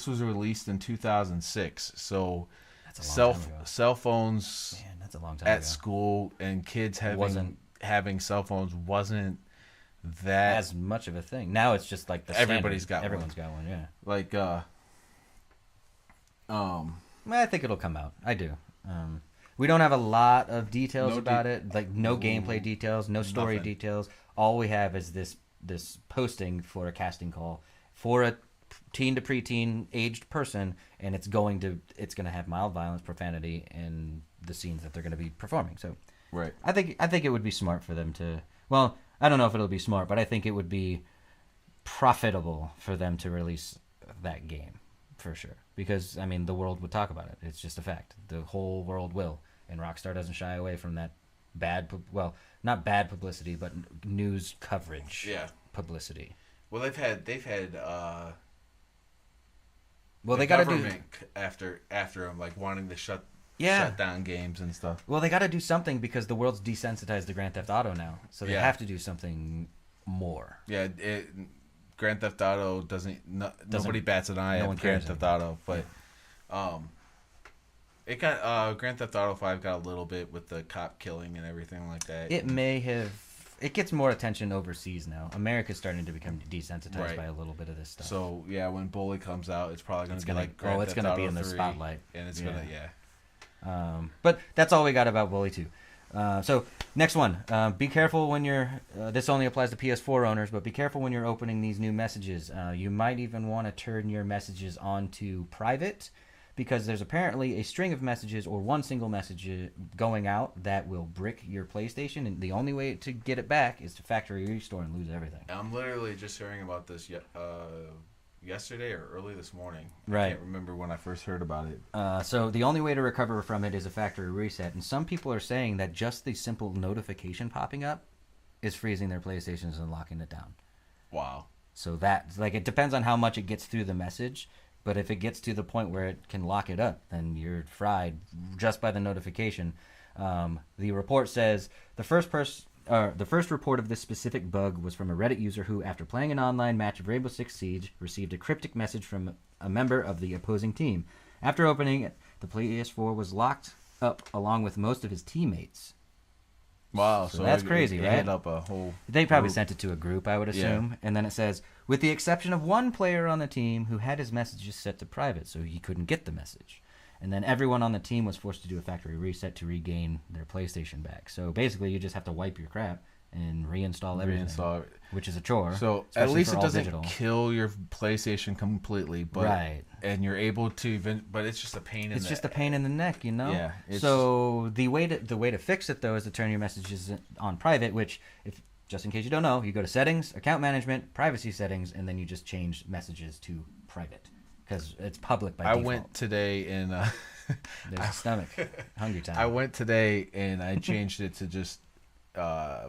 was released in 2006, so
That's a long time ago.
cell phones
Man, that's a long time
at
ago.
school and kids
Wasn't-
having cell phones wasn't that
As much of a thing. Now it's just like the
Everybody's
standard.
got
Everyone's got one, yeah.
like
Well, I think it'll come out. I do. We don't have a lot of details
No
about it, like no gameplay details, no story
Nothing.
details. All we have is this posting for a casting call for a teen to preteen aged person, and it's going to have mild violence, profanity, and the scenes that they're going to be performing. So
right.
I think it would be smart for them to. Well, I don't know if it'll be smart, but I think it would be profitable for them to release that game for sure. Because I mean, the world would talk about it. It's just a fact. The whole world will, and Rockstar doesn't shy away from that not bad publicity, but news coverage.
Yeah.
Publicity.
Well, they've had
Well,
the
they got to do.
government after them, like wanting to shut
Yeah.
down games and stuff.
Well, they got to do something because the world's desensitized to Grand Theft Auto now, so they
Yeah.
have to do something more.
Yeah, Grand Theft Auto nobody bats an eye
no
at
one
Grand
cares
Theft
anymore.
Auto, but it got Grand Theft Auto 5 got a little bit with the cop killing and everything like that.
It may have. It gets more attention overseas now. America's starting to become desensitized
Right.
by a little bit of this stuff.
So yeah, when Bully comes out, it's probably going to be
gonna-
like Grand
it's
Theft
gonna be
Auto
in the
3,
spotlight.
and it's
Yeah.
gonna
But that's all we got about Bully 2. So next one, be careful when you're. This only applies to PS4 owners, but be careful when you're opening these new messages. You might even want to turn your messages onto private, because there's apparently a string of messages or one single message going out that will brick your PlayStation, and the only way to get it back is to factory restore and lose everything.
I'm literally just hearing about this yesterday or early this morning.
Right.
I can't remember when I first heard about it.
So the only way to recover from it is a factory reset, and some people are saying that just the simple notification popping up is freezing their PlayStations and locking it down.
Wow.
So that, like, it depends on how much it gets through the message, but if it gets to the point where it can lock it up, then you're fried just by the notification. The report says the first report of this specific bug was from a Reddit user who, after playing an online match of Rainbow Six Siege, received a cryptic message from a member of the opposing team. After opening it, the PS4 was locked up along with most of his teammates.
Wow.
So that's crazy,
it
right?
hit up a whole.
They probably
group.
sent it to a group, I would
Yeah.
assume. And then it says, with the exception of one player on the team who had his messages set to private, so he couldn't get the message. And then everyone on the team was forced to do a factory reset to regain their PlayStation back. So basically, you just have to wipe your crap and reinstall everything,
Reinstall it.
which is a chore.
So at
especially
least
for
it
all
doesn't
digital.
kill your PlayStation completely, but
Right.
and you're able to even. But it's just a pain.
It's just a pain in the neck, you know.
Yeah, it's-
So the way to fix it though is to turn your messages on private. Which, if just in case you don't know, you go to settings, account management, privacy settings, and then you just change messages to private because it's public by
I
default.
went today and
There's a stomach, hungry time.
I went today and I changed it to just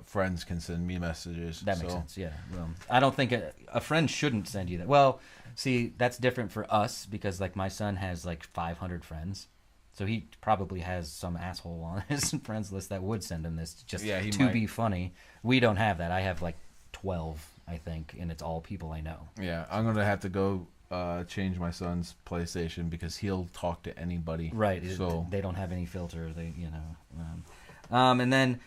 friends can send me messages.
That makes
so-
sense. Yeah. Well, I don't think a friend shouldn't send you that. Well, see, that's different for us because like my son has like 500 friends. So he probably has some asshole on his friends list that would send him this just
Yeah, he
to
might.
be funny. We don't have that. I have like 12, I think, and it's all people I know.
Yeah, I'm gonna have to go change my son's PlayStation because he'll talk to anybody.
Right.
So
They don't have any filter. They, you know. And then,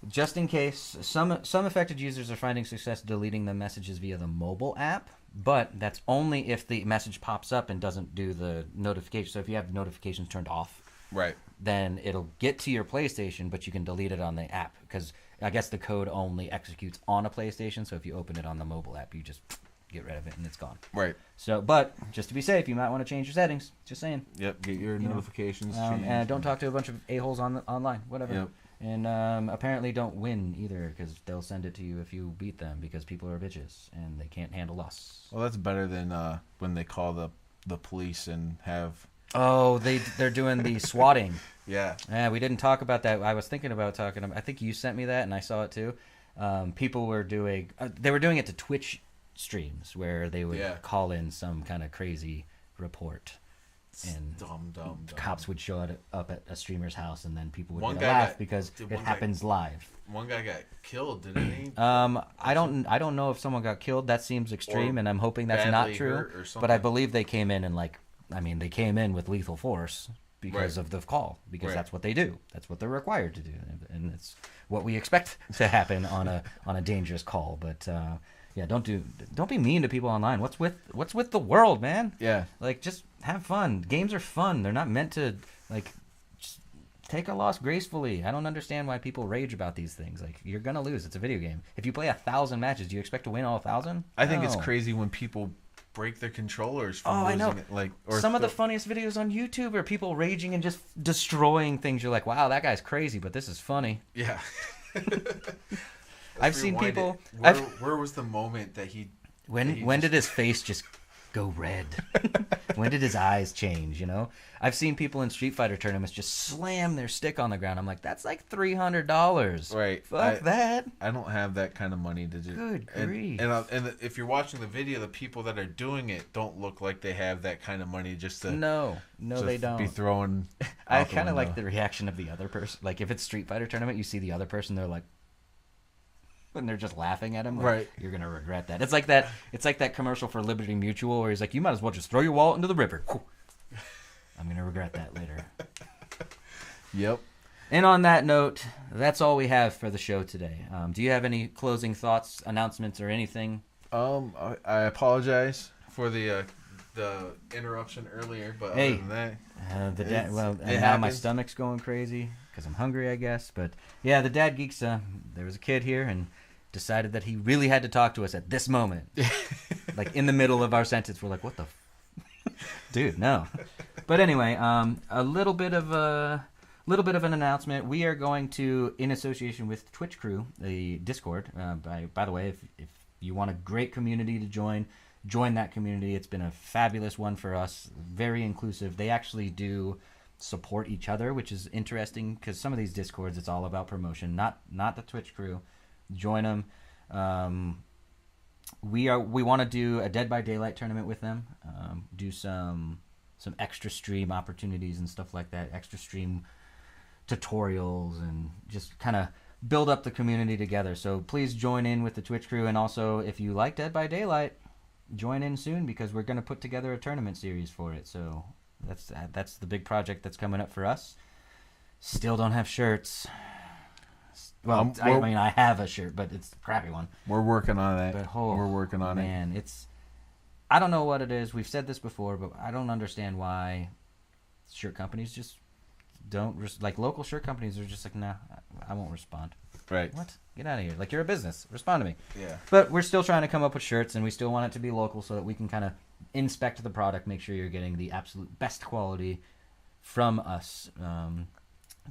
just in case, some affected users are finding success deleting the messages via the mobile app, but that's only if the message pops up and doesn't do the notification. So if you have notifications turned off,
right.
then it'll get to your PlayStation, but you can delete it on the app because I guess the code only executes on a PlayStation. So if you open it on the mobile app, you just get rid of it and it's gone.
Right.
So, but just to be safe, you might want to change your settings. Just saying.
Yep. Get your
know,
notifications
And
changed.
don't talk to a bunch of a-holes online, whatever.
Yep.
And apparently don't win either because they'll send it to you if you beat them because people are bitches and they can't handle loss.
Well, that's better than when they call the police and have.
Oh, they're doing the swatting.
Yeah.
Yeah, we didn't talk about that. I was thinking about talking about, I think you sent me that and I saw it too. People were doing they were doing it to Twitch streams where they would
Yeah.
call in some kind of crazy report. and
dumb.
cops would show up at a streamer's house, and then people would
One
get a
guy
laugh
got-
because
did
it
one guy-
happens live.
One guy got killed, didn't he?
I don't know if someone got killed. That seems extreme,
Or
and I'm hoping that's not
badly
true.
hurt or
But I
something.
believe they came in and they came in with lethal force because
Right.
of the call, because
Right.
that's what they do. That's what they're required to do, and it's what we expect to happen on a dangerous call. But yeah, don't be mean to people online. What's with the world, man?
Yeah.
Like, just have fun. Games are fun. They're not meant to just take a loss gracefully. I don't understand why people rage about these things. Like, you're gonna lose. It's a video game. If you play 1,000 matches, do you expect to win all 1,000?
I think it's
No.
crazy when people break their controllers from
Oh, I
losing
know.
it. Like, or
Some of the funniest videos on YouTube are people raging and just destroying things. You're like, wow, that guy's crazy, but this is funny.
Yeah.
I've seen
Rewind
people.
it. Where was the moment that he?
When did his face just go red? When did his eyes change? You know, I've seen people in Street Fighter tournaments just slam their stick on the ground. I'm like, that's like $300.
Right.
Fuck that.
I don't have that kind of money to do.
Good
and,
grief.
And if you're watching the video, the people that are doing it don't look like they have that kind of money just to
No,
to
they don't.
be throwing.
I
out the
kind of like
window.
the reaction of the other person. Like, if it's Street Fighter tournament, you see the other person, they're like, and they're just laughing at him. Like,
Right.
You're gonna regret that. It's like that. It's like that commercial for Liberty Mutual where he's like, you might as well just throw your wallet into the river. I'm gonna regret that later.
Yep.
And on that note, that's all we have for the show today. Do you have any closing thoughts, announcements, or anything?
I apologize for the interruption earlier, but
Hey.
other than that,
And now my
happens.
stomach's going crazy because I'm hungry, I guess. But yeah, the Dad Geeks. There was a kid here and decided that he really had to talk to us at this moment, like in the middle of our sentence. We're like, "What the, dude? No." But anyway, a little bit of an announcement. We are going to, in association with Twitch Crew, the Discord. By the way, if you want a great community to join that community. It's been a fabulous one for us. Very inclusive. They actually do support each other, which is interesting because some of these Discords, it's all about promotion. Not the Twitch Crew. Join them. We want to do a Dead by Daylight tournament with them. Do some extra stream opportunities and stuff like that. Extra stream tutorials and just kind of build up the community together. So please join in with the Twitch Crew, and also if you like Dead by Daylight, join in soon because we're going to put together a tournament series for it. So that's the big project that's coming up for us. Still don't have shirts. Well, I have a shirt, but it's a crappy one.
we're working on that.
But
we're working on it.
Man, I don't know what it is. We've said this before, but I don't understand why shirt companies just don't like local shirt companies are just like, nah, I won't respond.
Right.
What? Get out of here. Like, you're a business. Respond to me.
Yeah.
But we're still trying to come up with shirts, and we still want it to be local so that we can kind of inspect the product, make sure you're getting the absolute best quality from us.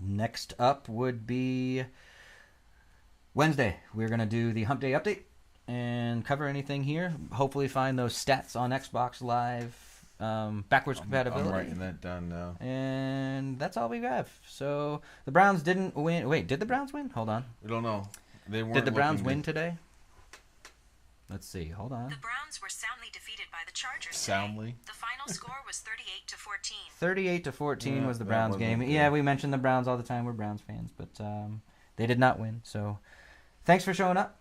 Next up would be Wednesday. We're going to do the Hump Day update and cover anything here. Hopefully find those stats on Xbox Live, backwards compatibility.
I'm writing that down now.
And that's all we have. So the Browns didn't win. Wait, did the Browns win? Hold on.
We don't know. They weren't
Did the Browns
looking
win
good.
today? Let's see. Hold on.
The Browns were soundly defeated by the Chargers today.
Soundly?
The final score was 38-14.
38-14
Yeah,
was the
that
Browns
wasn't
game.
good.
Yeah, we mentioned the Browns all the time. We're Browns fans, but they did not win. So thanks for showing up.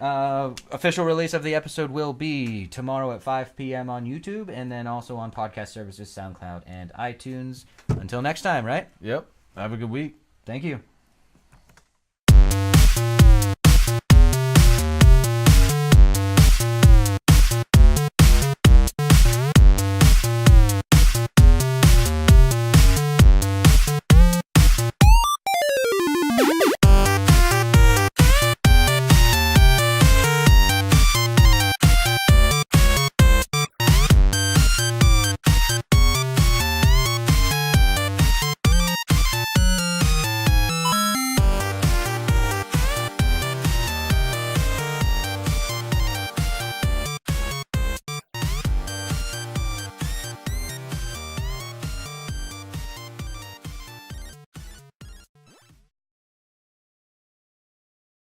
Official release of the episode will be tomorrow at 5 p.m. on YouTube, and then also on podcast services, SoundCloud and iTunes. Until next time, right?
Yep. Have a good week.
Thank you.